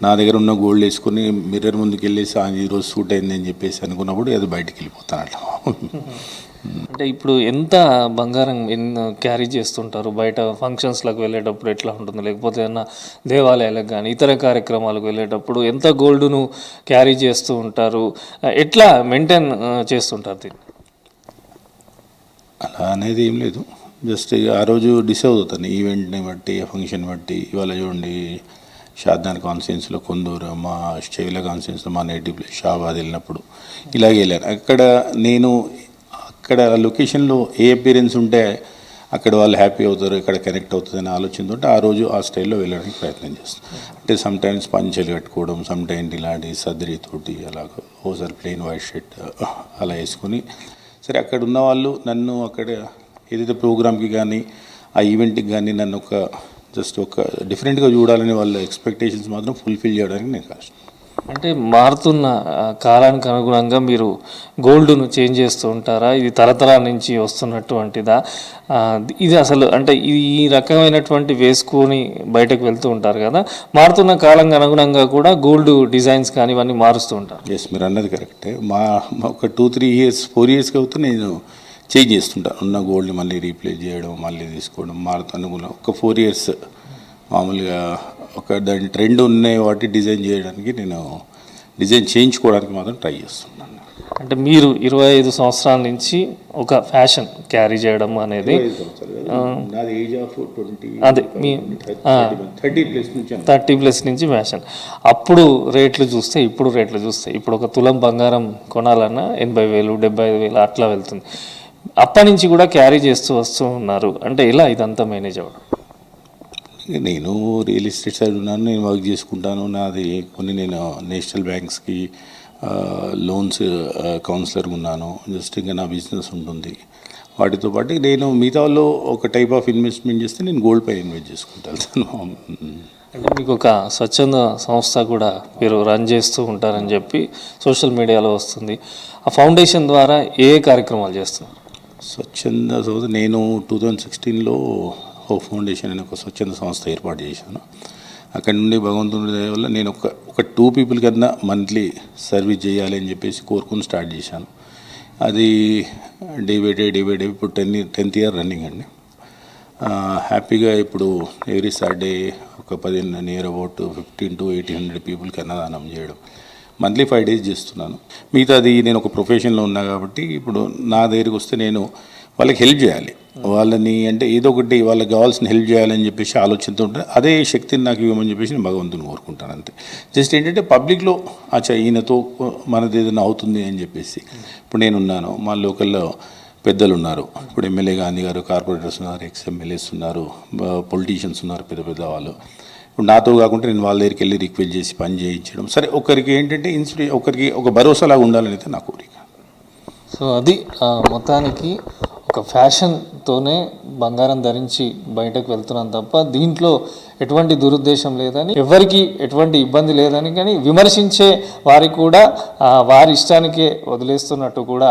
నా దగ్గర ఉన్న గోల్డ్ వేసుకొని మిర్రర్ ముందుకు వెళ్ళేసి ఈరోజు సూట్ అయింది అని చెప్పేసి అనుకున్నప్పుడు అది బయటికి వెళ్ళిపోతాను అట్లా. అంటే ఇప్పుడు ఎంత బంగారం క్యారీ చేస్తుంటారు? బయట ఫంక్షన్స్లకు వెళ్ళేటప్పుడు ఎట్లా ఉంటుంది? లేకపోతే ఏమన్నా దేవాలయాలకు కానీ ఇతర కార్యక్రమాలకు వెళ్ళేటప్పుడు ఎంత గోల్డ్ను క్యారీ చేస్తూ ఉంటారు? ఎట్లా మెయింటైన్ చేస్తుంటారు దీన్ని? అలా అనేది ఏం లేదు, జస్ట్ ఆ రోజు డిసైడ్ అవుతాను ఈవెంట్ని బట్టి, ఫంక్షన్ బట్టి. ఇవాళ చూడండి షాద్దాన్ కాన్స్టిట్యున్సీలో కొందూరు, మా చెవిల కాన్స్టిట్యున్సీలో మా నేటివ్ ప్లేస్ షాబాద్ వెళ్ళినప్పుడు ఇలాగే వెళ్ళాను. అక్కడ లొకేషన్లో ఏ అపీరెన్స్ ఉంటే అక్కడ వాళ్ళు హ్యాపీ అవుతారు, ఇక్కడ కనెక్ట్ అవుతుంది అనే ఆలోచనతో ఆ రోజు ఆ స్టైల్లో వెళ్ళడానికి ప్రయత్నం చేస్తాను. అంటే సమ్టైమ్స్ పంచెలు కట్టుకోవడం, సమ్టైమ్స్ ఇలాంటి సదరీతోటి అలాగ, ఓసారి ప్లెయిన్ వైట్ షర్ట్ అలా వేసుకొని సరే అక్కడ ఉన్న వాళ్ళు నన్ను అక్కడ ఏదైతే ప్రోగ్రామ్కి కానీ ఆ ఈవెంట్కి కానీ నన్ను జస్ట్ డిఫరెంట్గా చూడాలని వాళ్ళ ఎక్స్పెక్టేషన్స్ మాత్రం ఫుల్ఫిల్ చేయడానికి నేను కష్టం. అంటే మారుతున్న కాలానికి అనుగుణంగా మీరు గోల్డ్ను చేంజ్ చేస్తూ ఉంటారా? ఇది తరతరాల నుంచి వస్తున్నటువంటిదా? ఇది అసలు అంటే ఈ రకమైనటువంటి వేసుకొని బయటకు వెళ్తూ ఉంటారు కదా, మారుతున్న కాలానికి అనుగుణంగా కూడా గోల్డ్ డిజైన్స్ కానీ ఇవన్నీ మారుస్తూ ఉంటారు? ఎస్, మీరు అన్నది కరెక్టే. ఒక 2-3 years 4 yearsకి అవుతూ నేను చేంజ్ చేస్తుంటాను. ఉన్న గోల్డ్ని మళ్ళీ రీప్లేస్ చేయడం, మళ్ళీ తీసుకోవడం, అనుకున్న ఒక 4 years మామూలుగా దాని ట్రెండ్ ఉన్నాయి వాటి డిజైన్ చేయడానికి నేను డిజైన్ చేయించుకోవడానికి మాత్రం ట్రై చేస్తున్నాను. అంటే మీరు 25 సంవత్సరాల నుంచి ఒక ఫ్యాషన్ క్యారీ చేయడం అనేది, అదే మీ 30+ నుంచి ఫ్యాషన్. అప్పుడు రేట్లు చూస్తే ఇప్పుడు రేట్లు చూస్తే ఇప్పుడు ఒక తులం బంగారం కొనాలన్నా 80,000 75,000 అట్లా వెళ్తుంది. అప్పటి నుంచి కూడా క్యారీ చేస్తూ వస్తూ ఉన్నారు. అంటే ఇలా ఇదంతా మేనేజ్ అవ్వడం? నేను రియల్ ఎస్టేట్ సైడ్ ఉన్నాను, నేను వర్క్ చేసుకుంటాను. నేను నేషనల్ బ్యాంక్స్కి లోన్స్ కౌన్సిలర్గా ఉన్నాను. జస్ట్ ఇంకా నా బిజినెస్ ఉంటుంది. వాటితో పాటు నేను మిగతా వాళ్ళు ఒక టైప్ ఆఫ్ ఇన్వెస్ట్మెంట్ చేస్తే నేను గోల్డ్ పై ఇన్వెస్ట్ చేసుకుంటాను. అంటే మీకు ఒక స్వచ్ఛంద సంస్థ కూడా మీరు రన్ చేస్తూ ఉంటారని చెప్పి సోషల్ మీడియాలో వస్తుంది. ఆ ఫౌండేషన్ ద్వారా ఏ కార్యక్రమాలు చేస్తున్నారు? స్వచ్ఛంద సంస్థ నేను 2016లో ఫౌండేషన్ అనే ఒక స్వచ్ఛంద సంస్థ ఏర్పాటు చేశాను. అక్కడ నుండి భగవంతుడి దయ వల్ల నేను ఒక 2 people కన్నా మంత్లీ సర్వీస్ చేయాలి అని చెప్పేసి కోరుకుని స్టార్ట్ చేశాను. అది డే బై డే ఇప్పుడు 10th year రన్నింగ్ అండి. హ్యాపీగా ఇప్పుడు ఎవ్రీ సాటర్డే ఒక 10 నియర్ అబౌట్ 1500 to 1800 పీపుల్కి అన్నదానం చేయడం, మంత్లీ 5 days చేస్తున్నాను. మిగతాది నేను ఒక ప్రొఫెషన్లో ఉన్నా కాబట్టి ఇప్పుడు నా దగ్గరికి వస్తే నేను వాళ్ళకి హెల్ప్ చేయాలి, వాళ్ళని అంటే ఏదో ఒకటి వాళ్ళకి కావాల్సిన హెల్ప్ చేయాలని చెప్పేసి ఆలోచనతో ఉంటుంది. అదే శక్తిని నాకు ఇవ్వమని చెప్పేసి నేను భగవంతుని కోరుకుంటాను అంతే. జస్ట్ ఏంటంటే పబ్లిక్లో ఈయనతో మనది ఏదైనా అవుతుంది అని చెప్పేసి. ఇప్పుడు నేనున్నాను, మా లోకల్లో పెద్దలు ఉన్నారు, ఇప్పుడు ఎమ్మెల్యే గాంధీ గారు, కార్పొరేటర్స్ ఉన్నారు, ఎక్స్-ఎమ్మెల్యేస్ ఉన్నారు, పొలిటీషియన్స్ ఉన్నారు, పెద్ద వాళ్ళు. ఇప్పుడు నాతో కాకుండా నేను వాళ్ళ దగ్గరికి వెళ్ళి రిక్వెస్ట్ చేసి పని చేయించడం, సరే ఒకరికి ఏంటంటే ఒకరికి ఒక భరోసాలాగా ఉండాలని అయితే నా కోరిక. సో అది మొత్తానికి ఒక ఒక ఫ్యాషన్తోనే బంగారం ధరించి బయటకు వెళ్తున్నాం తప్ప దీంట్లో ఎటువంటి దురుద్దేశం లేదని, ఎవరికి ఎటువంటి ఇబ్బంది లేదని, కానీ విమర్శించే వారికి కూడా వారి ఇష్టానికే వదిలేస్తున్నట్టు కూడా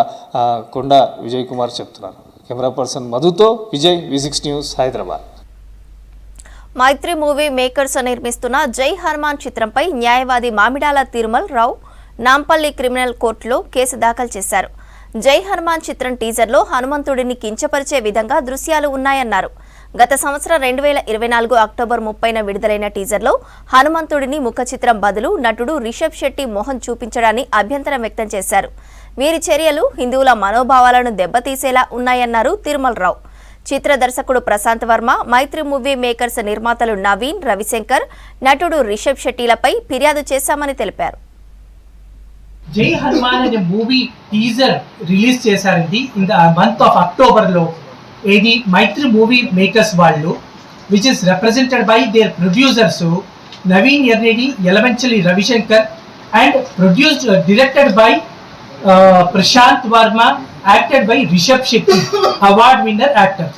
కొండ విజయ్ కుమార్ చెప్తున్నారు. కెమెరా పర్సన్ మధుతో Vijay, V6 news, Hyderabad. Mythri movie makers నిర్మిస్తున్న జై హనుమాన్ చిత్రంపై న్యాయవాది మామిడాల తిరుమల్ రావు నాంపల్లి క్రిమినల్ కోర్టులో కేసు దాఖలు చేశారు. జై హనుమాన్ చిత్రం టీజర్లో హనుమంతుడిని కించపరిచే విధంగా దృశ్యాలు ఉన్నాయన్నారు. గత సంవత్సరం 2024 అక్టోబర్ 30న విడుదలైన టీజర్లో హనుమంతుడిని ముఖ చిత్రం బదులు నటుడు రిషబ్ శెట్టి మోహన్ చూపించడాన్ని అభ్యంతరం వ్యక్తం చేశారు. వీరి చర్యలు హిందువుల మనోభావాలను దెబ్బతీసేలా ఉన్నాయన్నారు తిరుమల్ రావు. చిత్ర దర్శకుడు ప్రశాంత్ వర్మ, మైత్రి మూవీ మేకర్స్ నిర్మాతలు నవీన్, రవిశంకర్, నటుడు రిషబ్ శెట్టిలపై ఫిర్యాదు చేశామని తెలిపారు. జై హనుమాన్ అనే మూవీ టీజర్ రిలీజ్ చేశారండి ఇన్ ద మంత్ ఆఫ్ అక్టోబర్లో. ఇది మైత్రి మూవీ మేకర్స్ వాళ్ళు, which is represented by their producers Naveen Yerneni, Yalamanchili Ravishankar, and produced directed by Prashanth Varma, acted by Rishab Shetty, award winner actor.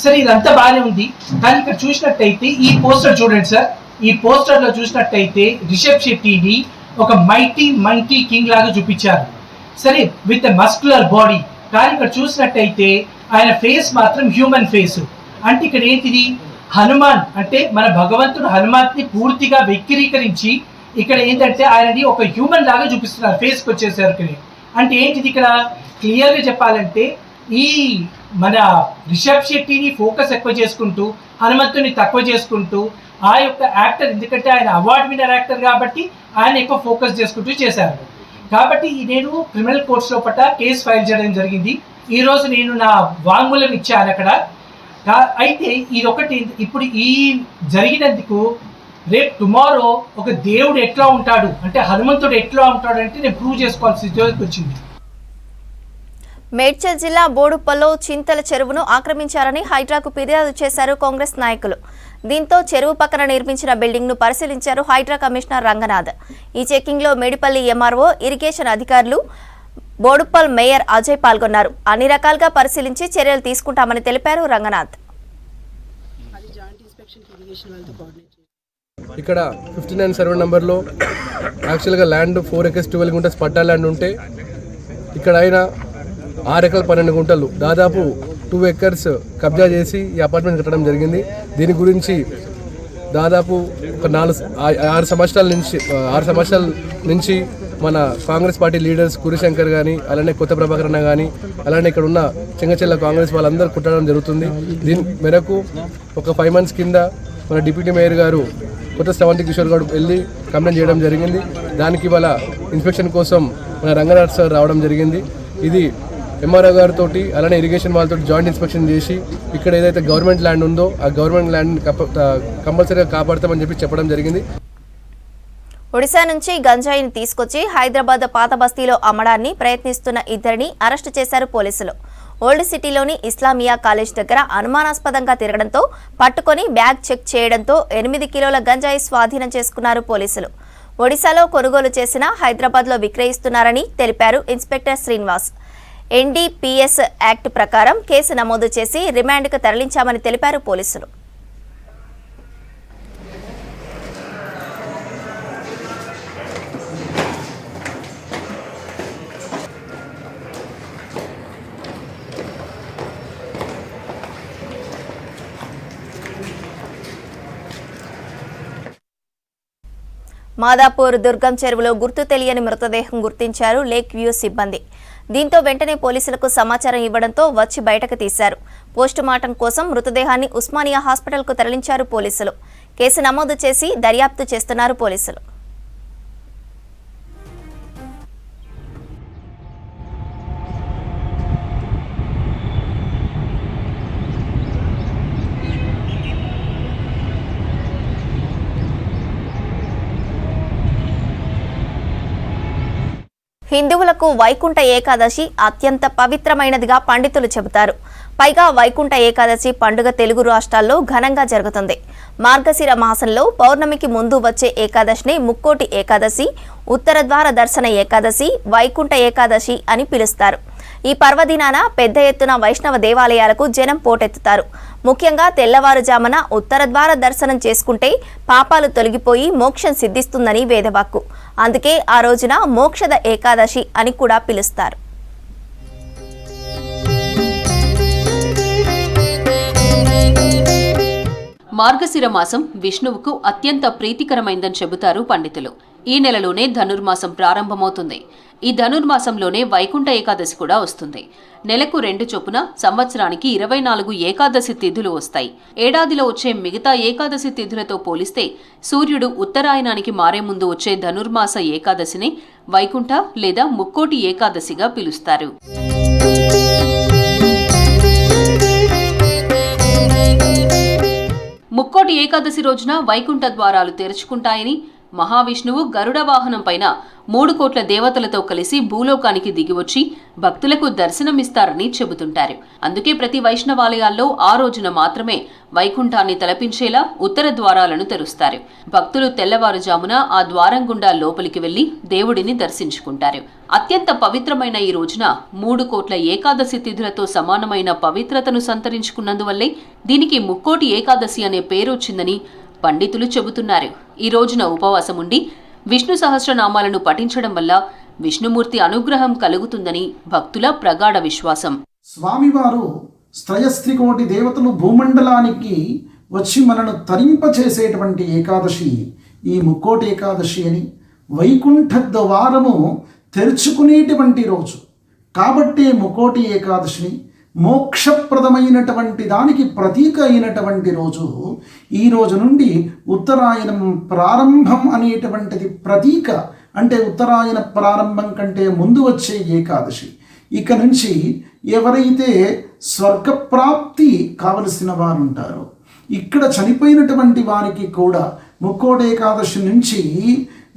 Sir ఇదంతా బాగానే ఉంది, కానీ ఇక్కడ చూసినట్టయితే ఈ పోస్టర్ చూడండి సార్. ఈ పోస్టర్లో చూసినట్టయితే రిషబ్ శెట్టిని ఒక మంకీ కింగ్ లాగా చూపించారు, సరే, విత్ మస్కులర్ బాడీ. కానీ ఇక్కడ చూసినట్టయితే ఆయన ఫేస్ మాత్రం హ్యూమన్ ఫేస్. అంటే ఇక్కడ ఏంటిది, హనుమాన్ అంటే మన భగవంతుడు హనుమాన్ని పూర్తిగా వ్యక్తీకరించి ఇక్కడ ఏంటంటే ఆయనని ఒక హ్యూమన్ లాగా చూపిస్తున్నారు ఫేస్కి వచ్చేసరికి. అంటే ఏంటిది, ఇక్కడ క్లియర్గా చెప్పాలంటే ఈ మన రిషబ్ శెట్టిని ఫోకస్ ఎక్కువ చేసుకుంటూ హనుమంతుని తక్కువ చేసుకుంటూ ఆ యొక్క యాక్టర్, ఎందుకంటే ఆయన అవార్డ్ విన్నర్ యాక్టర్ కాబట్టి ఆయన ఎక్కువ ఫోకస్ చేసుకుంటూ చేశారు. కాబట్టి నేను క్రిమినల్ కోర్ట్స్ లోపల కేసు ఫైల్ చేయడం జరిగింది. ఈరోజు నేను నా వాంగ్మూలం ఇచ్చాను అక్కడ. అయితే ఇదొకటి, ఇప్పుడు ఈ జరిగినందుకు రేపు టుమారో ఒక దేవుడు ఎట్లా ఉంటాడు అంటే హనుమంతుడు ఎట్లా ఉంటాడు అంటే నేను ప్రూవ్ చేసుకోవాల్సిన సిచ్యువేషన్ వచ్చింది. మేడ్చల్ జిల్లా బోడుప్పల్లో చింతల చెరువును ఆక్రమించారని హైడ్రాకు ఫిర్యాదు చేశారు కాంగ్రెస్ నాయకులు. దీంతో చెరువు పక్కన నిర్మించిన బిల్డింగ్ ను పరిశీలించారు హైడ్రా కమిషనర్ రంగనాథ్. ఈ చెకింగ్ లో మేడిపల్లి ఎంఆర్ఓ, ఇరిగేషన్ అధికారులు, బోడుప్పల్ మేయర్ అజయ్ పాల్గొన్నారు. అన్ని రకాలుగా పరిశీలించి చర్యలు తీసుకుంటామని తెలిపారు రంగనాథ్. ఇక్కడ 59 సర్వే నంబర్లో యాక్చువల్గా ల్యాండ్ 4 acres 12 గుంటస్ పట్టా ల్యాండ్ ఉంటే ఇక్కడ అయినా 6 ఎకరాలు 12 గుంటలు దాదాపు 2 acres కబ్జా చేసి ఈ అపార్ట్మెంట్ కట్టడం జరిగింది. దీని గురించి దాదాపు ఒక 6 సంవత్సరాల నుంచి మన కాంగ్రెస్ పార్టీ లీడర్స్ కురిశంకర్ కానీ, అలానే కొత్త ప్రభాకర్ అన్న కానీ, అలానే ఇక్కడ ఉన్న చెంగచెల్ల కాంగ్రెస్ వాళ్ళందరూ కుట్టడం జరుగుతుంది. దీని మేరకు ఒక 5 months కింద మన డిప్యూటీ మేయర్ గారు కొత్త శ్రవంతి కిషోర్ గారు వెళ్ళి కంప్లైంట్ చేయడం జరిగింది. దానికి వాళ్ళ ఇన్స్పెక్షన్ కోసం మన రంగనాథ్ సార్ రావడం జరిగింది. ఇది ఎంఆర్ఓ గారితో అలానే ఇరిగేషన్ వాళ్ళతో జాయింట్ ఇన్స్పెక్షన్ చేసి ఇక్కడ ఏదైతే గవర్నమెంట్ ల్యాండ్ ఉందో ఆ గవర్నమెంట్ ల్యాండ్ కంపల్సరీగా కాపాడతామని చెప్పి చెప్పడం జరిగింది. ఒడిశా నుంచి గంజాయిని తీసుకొచ్చి హైదరాబాద్ పాత బస్తీలో అమ్మడాన్ని ప్రయత్నిస్తున్న ఇద్దరిని అరెస్టు చేశారు పోలీసులు. ఓల్డ్ సిటీలోని ఇస్లామియా కాలేజ్ దగ్గర అనుమానాస్పదంగా తిరగడంతో పట్టుకొని బ్యాగ్ చెక్ చేయడంతో 8 కిలోల గంజాయి స్వాధీనం చేసుకున్నారు పోలీసులు. ఒడిశాలో కొనుగోలు చేసిన హైదరాబాద్లో విక్రయిస్తున్నారని తెలిపారు ఇన్స్పెక్టర్ శ్రీనివాస్. NDPS యాక్ట్ ప్రకారం కేసు నమోదు చేసి రిమాండ్కు తరలించామని తెలిపారు పోలీసులు. మాదాపూర్ దుర్గం చెరువులో గుర్తు తెలియని మృతదేహం గుర్తించారు లేక్ వ్యూ సిబ్బంది. దీంతో వెంటనే పోలీసులకు సమాచారం ఇవ్వడంతో వచ్చి బయటకు తీశారు. పోస్టుమార్టం కోసం మృతదేహాన్ని ఉస్మానియా హాస్పిటల్కు తరలించారు పోలీసులు. కేసు నమోదు చేసి దర్యాప్తు చేస్తున్నారు పోలీసులు. హిందువులకు వైకుంఠ ఏకాదశి అత్యంత పవిత్రమైనదిగా పండితులు చెబుతారు. పైగా వైకుంఠ ఏకాదశి పండుగ తెలుగు రాష్ట్రాల్లో ఘనంగా జరుగుతుంది. మార్గశిర మాసంలో పౌర్ణమికి ముందు వచ్చే ఏకాదశిని ముక్కోటి ఏకాదశి, ఉత్తర ద్వార దర్శన ఏకాదశి, వైకుంఠ ఏకాదశి అని పిలుస్తారు. ఈ పర్వదినాన పెద్ద ఎత్తున వైష్ణవ దేవాలయాలకు జనం పోటెత్తుతారు. ముఖ్యంగా తెల్లవారుజామున ఉత్తర ద్వార దర్శనం చేసుకుంటే పాపాలు తొలగిపోయి మోక్షం సిద్ధిస్తుందని వేదవాక్కు. అందుకే ఆ రోజున మోక్షద ఏకాదశి అని కూడా పిలుస్తారు. మార్గశిర మాసం విష్ణువుకు అత్యంత ప్రీతికరమైందని చెబుతారు పండితులు. ఈ నెలలోనే ధనుర్మాసం ప్రారంభమవుతుంది. ఈ ధనుర్మాసంలోనే వైకుంఠ ఏకాదశి కూడా వస్తుంది. నెలకు 2 చొప్పున సంవత్సరానికి 24 ఏకాదశి తిథులు వస్తాయి. ఏడాదిలో వచ్చే మిగతా ఏకాదశి తిథులతో పోలిస్తే సూర్యుడు ఉత్తరాయణానికి మారే ముందు వచ్చే ధనుర్మాస ఏకాదశిని వైకుంఠ లేదా ముక్కోటి ఏకాదశిగా పిలుస్తారు. ముక్కోటి ఏకాదశి రోజున వైకుంఠ ద్వారాలు తెరుచుకుంటాయని, మహావిష్ణువు గరుడ వాహనం పైన 3 కోట్ల దేవతలతో కలిసి భూలోకానికి దిగివచ్చి భక్తులకు దర్శనమిస్తారని చెబుతుంటారు. అందుకే ప్రతి వైష్ణవాలయాల్లో ఆ రోజున మాత్రమే వైకుంఠాన్ని తలపించేలా ఉత్తర ద్వారాలను తెరుస్తారు. భక్తులు తెల్లవారుజామున ఆ ద్వారం గుండా లోపలికి వెళ్లి దేవుడిని దర్శించుకుంటారు. అత్యంత పవిత్రమైన ఈ రోజున 3 కోట్ల ఏకాదశి తిథులతో సమానమైన పవిత్రతను సంతరించుకున్నందువల్లే దీనికి ముక్కోటి ఏకాదశి అనే పేరు వచ్చిందని పండితులు చెబుతున్నారు. ఈ రోజున ఉపవాసం ఉండి విష్ణు సహస్రనామాలను పఠించడం వల్ల విష్ణుమూర్తి అనుగ్రహం కలుగుతుందని భక్తుల ప్రగాఢ విశ్వాసం. స్వామివారు స్త్రయస్త్రికోటి దేవతలు భూమండలానికి వచ్చి మనను తరింపచేసేటువంటి ఏకాదశి ఈ ముక్కోటి ఏకాదశి అని, వైకుంఠ ద్వారము తెరుచుకునేటువంటి రోజు కాబట్టి ముక్కోటి ఏకాదశిని, మోక్షప్రదమైనటువంటి దానికి ప్రతీక అయినటువంటి రోజు. ఈ రోజు నుండి ఉత్తరాయణం ప్రారంభం అనేటువంటిది ప్రతీక. అంటే ఉత్తరాయణ ప్రారంభం కంటే ముందు వచ్చే ఏకాదశి. ఇక నుంచి ఎవరైతే స్వర్గప్రాప్తి కావలసిన వారు ఉంటారో, ఇక్కడ చనిపోయినటువంటి వారికి కూడా ముక్కోటి ఏకాదశి నుంచి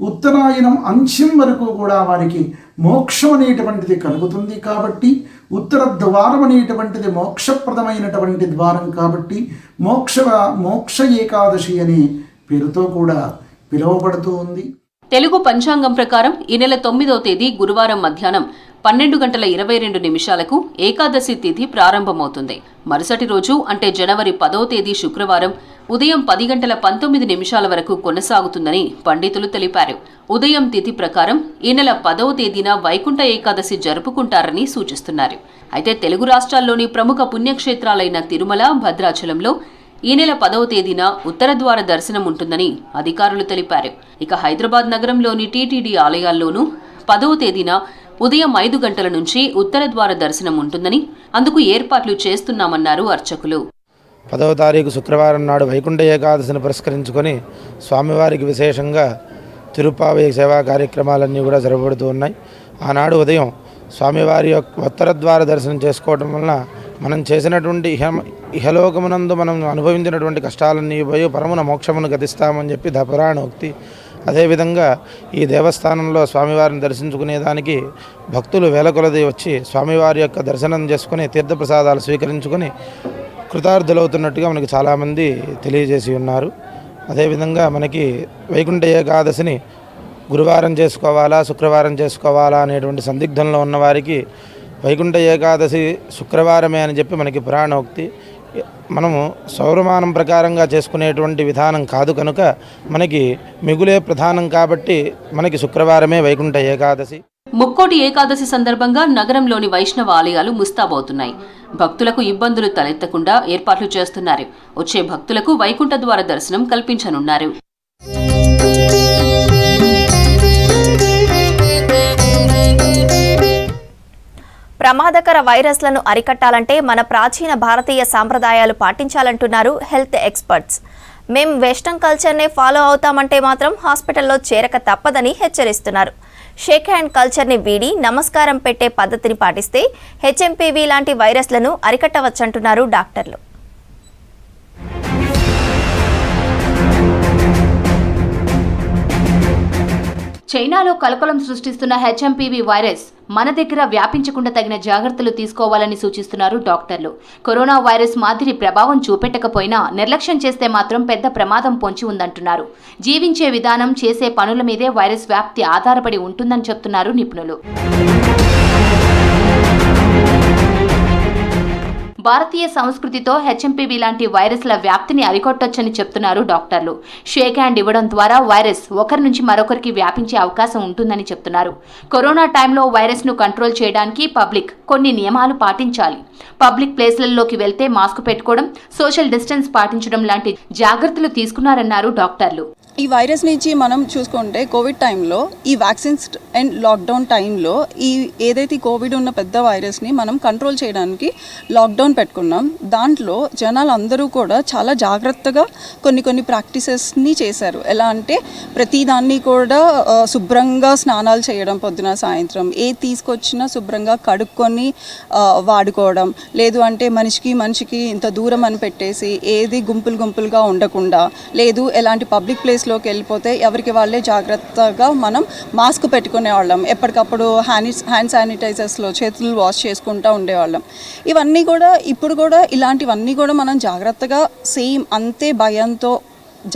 ఉత్తరాయణం అంత్యం వరకు కూడా వారికి మోక్షం అనేటువంటిది కలుగుతుంది. కాబట్టి ఉత్తర ద్వారం అనేటువంటిది మోక్షప్రదమైనటువంటి ద్వారం కాబట్టి మోక్ష ఏకాదశి అనే పేరుతో కూడా పిలువబడుతూ ఉంది. తెలుగు పంచాంగం ప్రకారం ఈ నెల 9వ తేదీ గురువారం మధ్యాహ్నం 12:22 ఏకాదశి తిథి ప్రారంభమవుతుంది. మరుసటి రోజు అంటే జనవరి 10వ తేదీ శుక్రవారం ఉదయం 10:19 వరకు కొనసాగుతుందని పండితులు తెలిపారు. ఉదయం తిథి ప్రకారం ఈ నెల 10వ తేదీన వైకుంఠ ఏకాదశి జరుపుకుంటారని సూచిస్తున్నారు. అయితే తెలుగు రాష్ట్రాల్లోని ప్రముఖ పుణ్యక్షేత్రాలైన తిరుమల, భద్రాచలంలో ఈ నెల 10వ తేదీన ఉత్తర ద్వార దర్శనం ఉంటుందని అధికారులు తెలిపారు. ఇక హైదరాబాద్ నగరంలోని టీటీడీ ఆలయాల్లోనూ 10వ తేదీన ఉదయం 5 గంటల నుంచి ఉత్తర ద్వార దర్శనం ఉంటుందని, అందుకు ఏర్పాట్లు చేస్తున్నామన్నారు అర్చకులు. 10వ తారీఖు శుక్రవారం నాడు వైకుంఠ ఏకాదశిని పురస్కరించుకొని స్వామివారికి విశేషంగా తిరుపావై సేవా కార్యక్రమాలన్నీ కూడా జరగబడుతూ ఉన్నాయి. ఆనాడు ఉదయం స్వామివారి యొక్క ఉత్తర ద్వార దర్శనం చేసుకోవడం వలన మనం చేసినటువంటి ఇహలోకమునందు మనం అనుభవించినటువంటి కష్టాలన్నీ పోయి పరమున మోక్షమును గతిస్తామని చెప్పి పురాణోక్తి. అదేవిధంగా ఈ దేవస్థానంలో స్వామివారిని దర్శించుకునేదానికి భక్తులు వేల కొలది వచ్చి స్వామివారి యొక్క దర్శనం చేసుకుని తీర్థప్రసాదాలు స్వీకరించుకొని కృతార్థులవుతున్నట్టుగా మనకి చాలామంది తెలియజేసి ఉన్నారు. అదేవిధంగా మనకి వైకుంఠ ఏకాదశిని గురువారం చేసుకోవాలా, శుక్రవారం చేసుకోవాలా అనేటువంటి సందిగ్ధంలో ఉన్నవారికి వైకుంఠ ఏకాదశి శుక్రవారమే అని చెప్పి మనకి పురాణోక్తి. మనము సౌరమానం ప్రకారంగా చేసుకునేటువంటి విధానం కాదు కనుక మనకి మిగులే ప్రధానం కాబట్టి మనకి శుక్రవారమే వైకుంఠ ఏకాదశి. ముక్కోటి ఏకాదశి సందర్భంగా నగరంలోని వైష్ణవ ఆలయాలు ముస్తాబవుతున్నాయి. భక్తులకు ఇబ్బందులు తలెత్తకుండా ఏర్పాట్లు చేస్తున్నారు. వచ్చే భక్తులకు వైకుంఠ ద్వార దర్శనం కల్పించనున్నారు. ప్రమాదకర వైరస్లను అరికట్టాలంటే మన ప్రాచీన భారతీయ సాంప్రదాయాలు పాటించాలంటున్నారు హెల్త్ ఎక్స్పర్ట్స్. మేం వెస్టర్న్ కల్చర్నే ఫాలో అవుతామంటే మాత్రం హాస్పిటల్లో చేరక తప్పదని హెచ్చరిస్తున్నారు. షేక్ హ్యాండ్ కల్చర్ని వీడి నమస్కారం పెట్టే పద్ధతిని పాటిస్తే హెచ్ఎంపీవీ లాంటి వైరస్లను అరికట్టవచ్చంటున్నారు డాక్టర్లు. చైనాలో కలకలం సృష్టిస్తున్న హెచ్ఎంపీవీ వైరస్ మన దగ్గర వ్యాపించకుండా తగిన జాగ్రత్తలు తీసుకోవాలని సూచిస్తున్నారు డాక్టర్లు. కరోనా వైరస్ మాదిరి ప్రభావం చూపెట్టకపోయినా నిర్లక్ష్యం చేస్తే మాత్రం పెద్ద ప్రమాదం పొంచి ఉందంటున్నారు. జీవించే విధానం, చేసే పనుల మీదే వైరస్ వ్యాప్తి ఆధారపడి ఉంటుందని చెప్తున్నారు నిపుణులు. భారతీయ సంస్కృతితో హెచ్ఎంపీవీ లాంటి వైరస్ల వ్యాప్తిని అరికొట్టొచ్చని చెప్తున్నారు డాక్టర్లు. షేక్ హ్యాండ్ ఇవ్వడం ద్వారా వైరస్ ఒకరి నుంచి మరొకరికి వ్యాపించే అవకాశం ఉంటుందని చెప్తున్నారు. కరోనా టైంలో వైరస్ ను కంట్రోల్ చేయడానికి పబ్లిక్ కొన్ని నియమాలు పాటించాలి. పబ్లిక్ ప్లేస్లలోకి వెళ్తే మాస్క్ పెట్టుకోవడం, సోషల్ డిస్టెన్స్ పాటించడం లాంటి జాగ్రత్తలు తీసుకున్నారన్నారు డాక్టర్లు. ఈ వైరస్ నుంచి మనం చూసుకుంటే కోవిడ్ టైంలో, ఈ వ్యాక్సిన్స్ అండ్ లాక్డౌన్ టైంలో ఏదైతే కోవిడ్ ఉన్న పెద్ద వైరస్ని మనం కంట్రోల్ చేయడానికి లాక్డౌన్ పెట్టుకున్నాం. దాంట్లో జనాలు అందరూ కూడా చాలా జాగ్రత్తగా కొన్ని ప్రాక్టీసెస్ని చేశారు. ఎలా అంటే ప్రతిదాన్ని కూడా శుభ్రంగా స్నానాలు చేయడం, పొద్దున సాయంత్రం ఏది తీసుకొచ్చినా శుభ్రంగా కడుక్కొని వాడుకోవడం, లేదు అంటే మనిషికి ఇంత దూరం అని పెట్టేసి ఏది గుంపులుగా ఉండకుండా, లేదు ఎలాంటి పబ్లిక్ ప్లేస్ లోకి వెళ్ళిపోతే ఎవరికి వాళ్ళే జాగ్రత్తగా మనం మాస్క్ పెట్టుకునే వాళ్ళం. ఎప్పటికప్పుడు హ్యాండ్ శానిటైజర్స్లో చేతులు వాష్ చేసుకుంటూ ఉండేవాళ్ళం. ఇవన్నీ కూడా ఇప్పుడు కూడా ఇలాంటివన్నీ కూడా మనం జాగ్రత్తగా సేమ్ అంతే భయంతో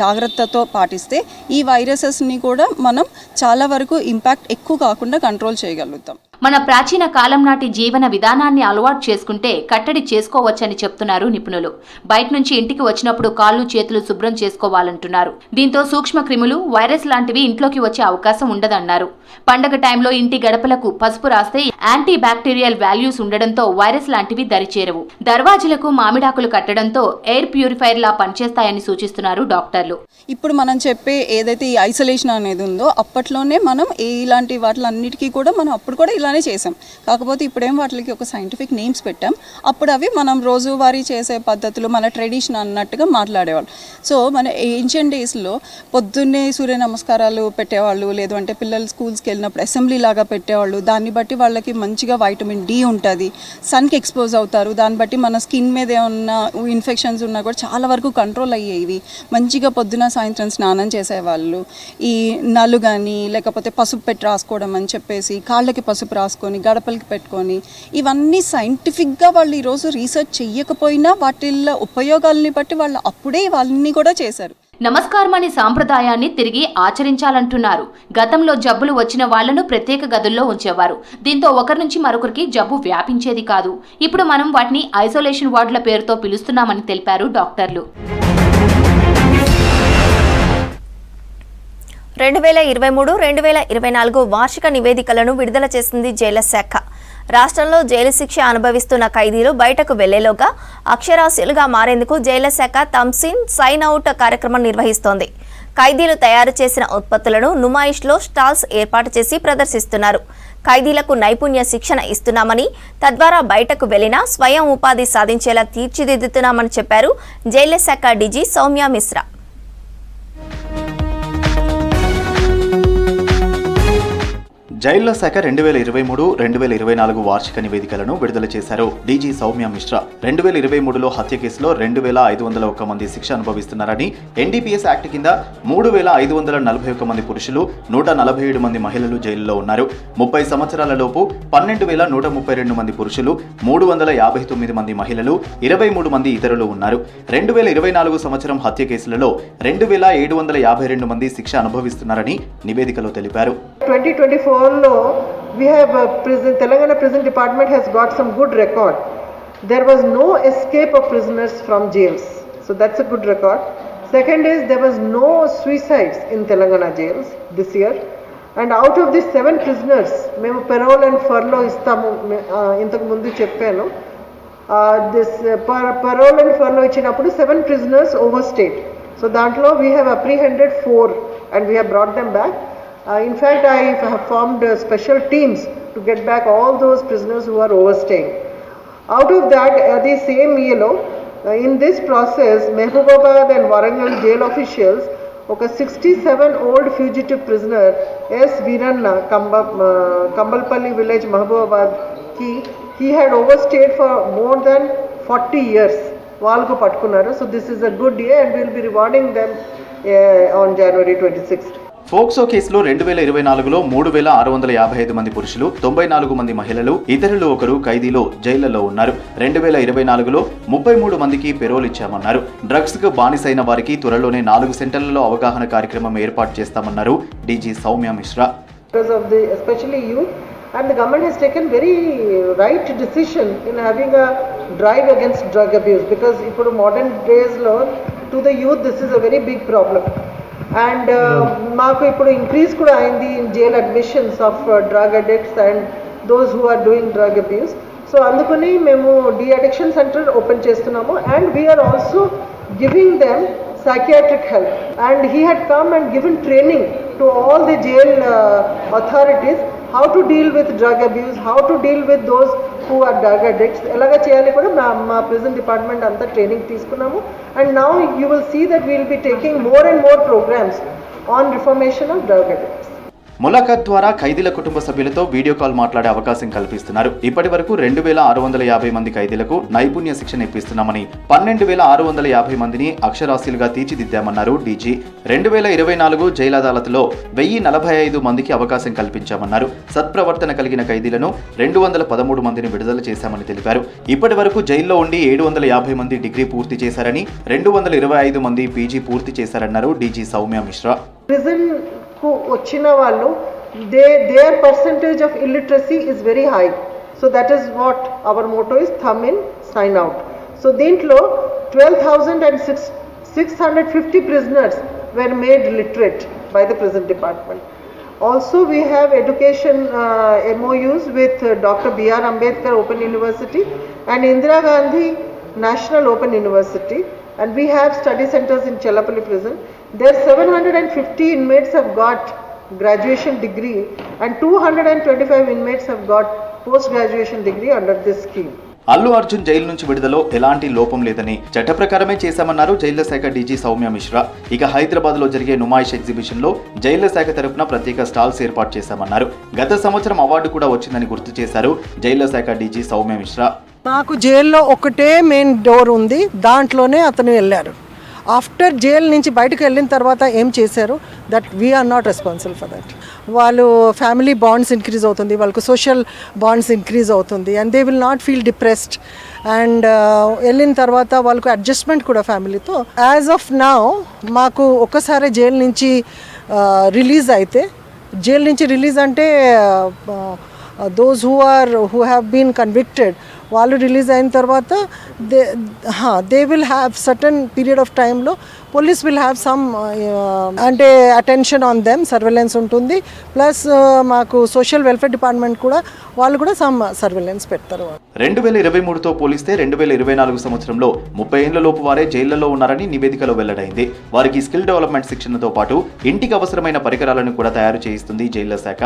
జాగ్రత్తతో పాటిస్తే ఈ వైరసెస్ని కూడా మనం చాలా వరకు ఇంపాక్ట్ ఎక్కువ కాకుండా కంట్రోల్ చేయగలుగుతాం. మన ప్రాచీన కాలం నాటి జీవన విధానాన్ని అలవాటు చేసుకుంటే కట్టడి చేసుకోవచ్చని చెప్తున్నారు నిపుణులు. బయట నుంచి ఇంటికి వచ్చినప్పుడు కాళ్ళు చేతులు శుభ్రం చేసుకోవాలంటున్నారు. దీంతో సూక్ష్మ క్రిములు, వైరస్ లాంటివి ఇంట్లోకి వచ్చే అవకాశం ఉండదన్నారు. పండగ టైంలో ఇంటి గడపలకు పసుపు రాస్తే యాంటీ బ్యాక్టీరియల్ వాల్యూస్ ఉండడంతో వైరస్ లాంటివి దరిచేరవు. దర్వాజులకు మామిడాకులు కట్టడంతో ఎయిర్ ప్యూరిఫైర్ లా పనిచేస్తాయని సూచిస్తున్నారు డాక్టర్లు. ఇప్పుడు మనం చెప్పే ఏదైతే ఈ ఐసోలేషన్ అనేది ఉందో అప్పట్లోనే మనం ఇలాంటి వాటిలన్నిటికీ కూడా మనం అప్పుడు కూడా ఇలానే చేసాం. కాకపోతే ఇప్పుడేం వాటికి ఒక సైంటిఫిక్ నేమ్స్ పెట్టాం. అప్పుడు అవి మనం రోజువారీ చేసే పద్ధతులు, మన ట్రెడిషన్ అన్నట్టుగా మాట్లాడేవాళ్ళు. సో మన ఏన్షియంట్ డేస్లో పొద్దున్నే సూర్య నమస్కారాలు పెట్టేవాళ్ళు, లేదు అంటే పిల్లలు స్కూల్స్కి వెళ్ళినప్పుడు అసెంబ్లీ లాగా పెట్టేవాళ్ళు. దాన్ని బట్టి వాళ్ళకి మంచిగా వైటమిన్ డి ఉంటుంది, సన్కి ఎక్స్పోజ్ అవుతారు. దాన్ని బట్టి మన స్కిన్ మీద ఏమన్నా ఇన్ఫెక్షన్స్ ఉన్నా కూడా చాలా వరకు కంట్రోల్ అయ్యేవి. మంచిగా పొద్దున సాయంత్రం స్నానం చేసేవాళ్ళు. ఈ నలు కానీ లేకపోతే పసుపు పెట్టి రాసుకోవడం అని చెప్పేసి కాళ్ళకి పసుపు రాసుకొని గడపలకి పెట్టుకొని, ఇవన్నీ సైంటిఫిక్గా వాళ్ళు ఈరోజు రీసెర్చ్ చెయ్యకపోయినా వాటిల్లో ఉపయోగాలని బట్టి వాళ్ళు అప్పుడే ఇవన్నీ కూడా చేశారు. నమస్కారం అనే సాంప్రదాయాన్ని తిరిగి ఆచరించాలంటున్నారు. గతంలో జబ్బులు వచ్చిన వాళ్లను ప్రత్యేక గదుల్లో ఉంచేవారు. దీంతో ఒకరి నుంచి మరొకరికి జబ్బు వ్యాపించేది కాదు. ఇప్పుడు మనం వాటిని ఐసోలేషన్ వార్డుల పేరుతో పిలుస్తున్నామని తెలిపారు డాక్టర్లు. 2023-2024 వార్షిక నివేదికలను విడుదల చేసింది జైళ్ల శాఖ. రాష్ట్రంలో జైలు శిక్ష అనుభవిస్తున్న ఖైదీలు బయటకు వెళ్లేలోగా అక్షరాస్యులుగా మారేందుకు జైళ్ల శాఖ తంసీన్ సైన్ అవుట్ కార్యక్రమం నిర్వహిస్తోంది. ఖైదీలు తయారు చేసిన ఉత్పత్తులను నుమాయిష్లో స్టాల్స్ ఏర్పాటు చేసి ప్రదర్శిస్తున్నారు. ఖైదీలకు నైపుణ్య శిక్షణ ఇస్తున్నామని, తద్వారా బయటకు వెళ్లినా స్వయం ఉపాధి సాధించేలా తీర్చిదిద్దుతున్నామని చెప్పారు జైళ్ల శాఖ డీజీ సౌమ్య మిశ్రా. జైళ్ల శాఖ 2023-2024 వార్షిక నివేదికలను విడుదల చేశారు డీజీ సౌమ్య మిశ్రా. 2023లో హత్య కేసులో 2501 మంది శిక్ష అనుభవిస్తున్నారని, ఎన్డీపీఎస్ యాక్ట్ కింద 3541 మంది పురుషులు, 147 మంది మహిళలు జైలులో ఉన్నారు. 30 సంవత్సరాల లోపు 12132 మంది పురుషులు, 359 మంది మహిళలు, 23 మంది ఇతరులు ఉన్నారు. 2024 సంవత్సరం హత్య కేసులలో 2752 మంది శిక్ష అనుభవిస్తున్నారని నివేదికలో తెలిపారు. 2024 we have Telangana Prison Department has got some good record. There was no escape of prisoners from jails, so that's a good record. Second is there was no suicides in Telangana jails this year, and out of these 7 prisoners మేము parole and furlough ఇస్తాము. ఇంతకు ముందు చెప్పాను, this parole and furlough ఇచ్చినప్పుడు 7 prisoners overstayed. So దాంట్లో we have apprehended 4 and we have brought them back. In fact, I have formed special teams to get back all those prisoners who are overstaying. Out of that, the same year, in this process, Mehboobabaad and Warangal jail officials, okay, 67 old fugitive prisoner S. Veeranna, Kambalpalli village, Mehboobabaad, he had overstayed for more than 40 years. Valku patkunaru. So this is a good year, and we will be rewarding them on January 26th. POCSO కేసులో 2024లో 3655 మంది పురుషులు, 94 మంది మహిళలు, ఇతరులు ఒకరు ఖైదీలు జైళ్లలో ఉన్నారు. 2024లో 33 మందికి పెరోల్ ఇచ్చామన్నారు. డ్రగ్స్ కు బానిసైన వారికి త్వరలోనే 4 సెంటర్లలో అవగాహన కార్యక్రమం ఏర్పాటు చేస్తామన్నారు DG Soumya Mishra. Because of the especially youth, and the government has taken very right decision in having a drive against drug abuse, because ఇప్పుడు modern days లో to the youth this is a very big problem. And మాకు ఇప్పుడు increase కూడా అయింది in jail admissions of drug addicts and those who are doing drug abuse. So అందుకని మేము de-addiction center open చేస్తున్నాము, and we are also giving them psychiatric help. And he had come and given training to all the jail authorities how to deal with drug abuse, how to deal with those who are drug addicts. ఎలాగ చేయాలి కూడా మా prison department అంతా training తీసుకున్నాము. And now you will see that we will be taking more and more programs on reformation of drug addicts. ములాఖాత్ ద్వారా ఖైదీల కుటుంబ సభ్యులతో వీడియో కాల్ మాట్లాడే అవకాశం కల్పిస్తున్నారు. ఇప్పటి వరకు 2650 మంది ఖైదీలకు నైపుణ్య శిక్షణ ఇప్పిస్తున్నామని, 12650 మందిని అక్షరాస్యులుగా తీర్చిదిద్దామన్నారు డీజీ. 2024 జైలు అదాలత్లో 1045 మందికి అవకాశం కల్పించామన్నారు. సత్ప్రవర్తన కలిగిన ఖైదీలను 213 మందిని విడుదల చేశామని తెలిపారు. ఇప్పటి వరకు జైల్లో ఉండి 750 మంది డిగ్రీ పూర్తి చేశారని, 225 మంది పీజీ పూర్తి చేశారన్నారు డీజీ సౌమ్య మిశ్రా. వచ్చిన వాళ్ళు their percentage of illiteracy is very high, so that is what our motto is, thumb in, sign out. So దీంట్లో 12,650 prisoners were made literate by the prison department. Also we have education MOUs with Dr. B.R. Ambedkar Open University and Indira Gandhi National Open University, and we have study centers in Chellapalli prison. There 750 inmates have got graduation degree and 225 inmates have got post graduation degree under this scheme. Allu Arjun jail నుంచి విడుదలలో ఎలాంటి లోపం లేదని చట్ట ప్రకారమే చేశామన్నారు జైళ్ల శాఖ DG Soumya Mishra. ఇక హైదరాబాద్ లో జరిగే నుమాయిష్ ఎగ్జిబిషన్ లో జైళ్ల శాఖ తరపున ప్రత్యేక స్టాల్స్ ఏర్పాటు చేశామన్నారు. గత సంవత్సరం అవార్డు కూడా వచ్చిందని గుర్తు చేశారు జైళ్ల శాఖ డీజీ సౌమ్య మిశ్రా. నాకు జైల్లో ఒకటే మెయిన్ డోర్ ఉంది, దాంట్లోనే అతను వెళ్ళారు. ఆఫ్టర్ జైల్ నుంచి బయటకు వెళ్ళిన తర్వాత ఏం చేశారు, that we are not responsible for that. వాళ్ళు ఫ్యామిలీ బాండ్స్ ఇంక్రీజ్ అవుతుంది, వాళ్ళకు సోషల్ బాండ్స్ ఇంక్రీజ్ అవుతుంది, and they will not feel depressed. అండ్ వెళ్ళిన తర్వాత వాళ్ళకు అడ్జస్ట్మెంట్ కూడా ఫ్యామిలీతో. యాజ్ ఆఫ్ నౌ మాకు ఒక్కసారి జైలు నుంచి రిలీజ్ అయితే, జైలు నుంచి రిలీజ్ అంటే those who have been convicted వాళ్ళు రిలీజ్ అయిన తర్వాత they will have certain period of టైంలో పోలీస్ విల్ హ్యావ్ సమ్ అంటే అటెన్షన్ ఆన్ దెమ్, సర్వేలెన్స్ ఉంటుంది. ప్లస్ మాకు సోషల్ వెల్ఫేర్ డిపార్ట్మెంట్ కూడా వాళ్ళు కూడా సమ్ సర్వేలెన్స్ పెడతారు. 2023తో పోలిస్తే 2024 సంవత్సరంలో 30 ఏళ్ల లోపు వారే జైళ్లలో ఉన్నారని నివేదికలో వెల్లడైంది. వారికి స్కిల్ డెవలప్మెంట్ శిక్షణతో పాటు ఇంటికి అవసరమైన పరికరాలను కూడా తయారు చేయిస్తుంది జైళ్ల శాఖ.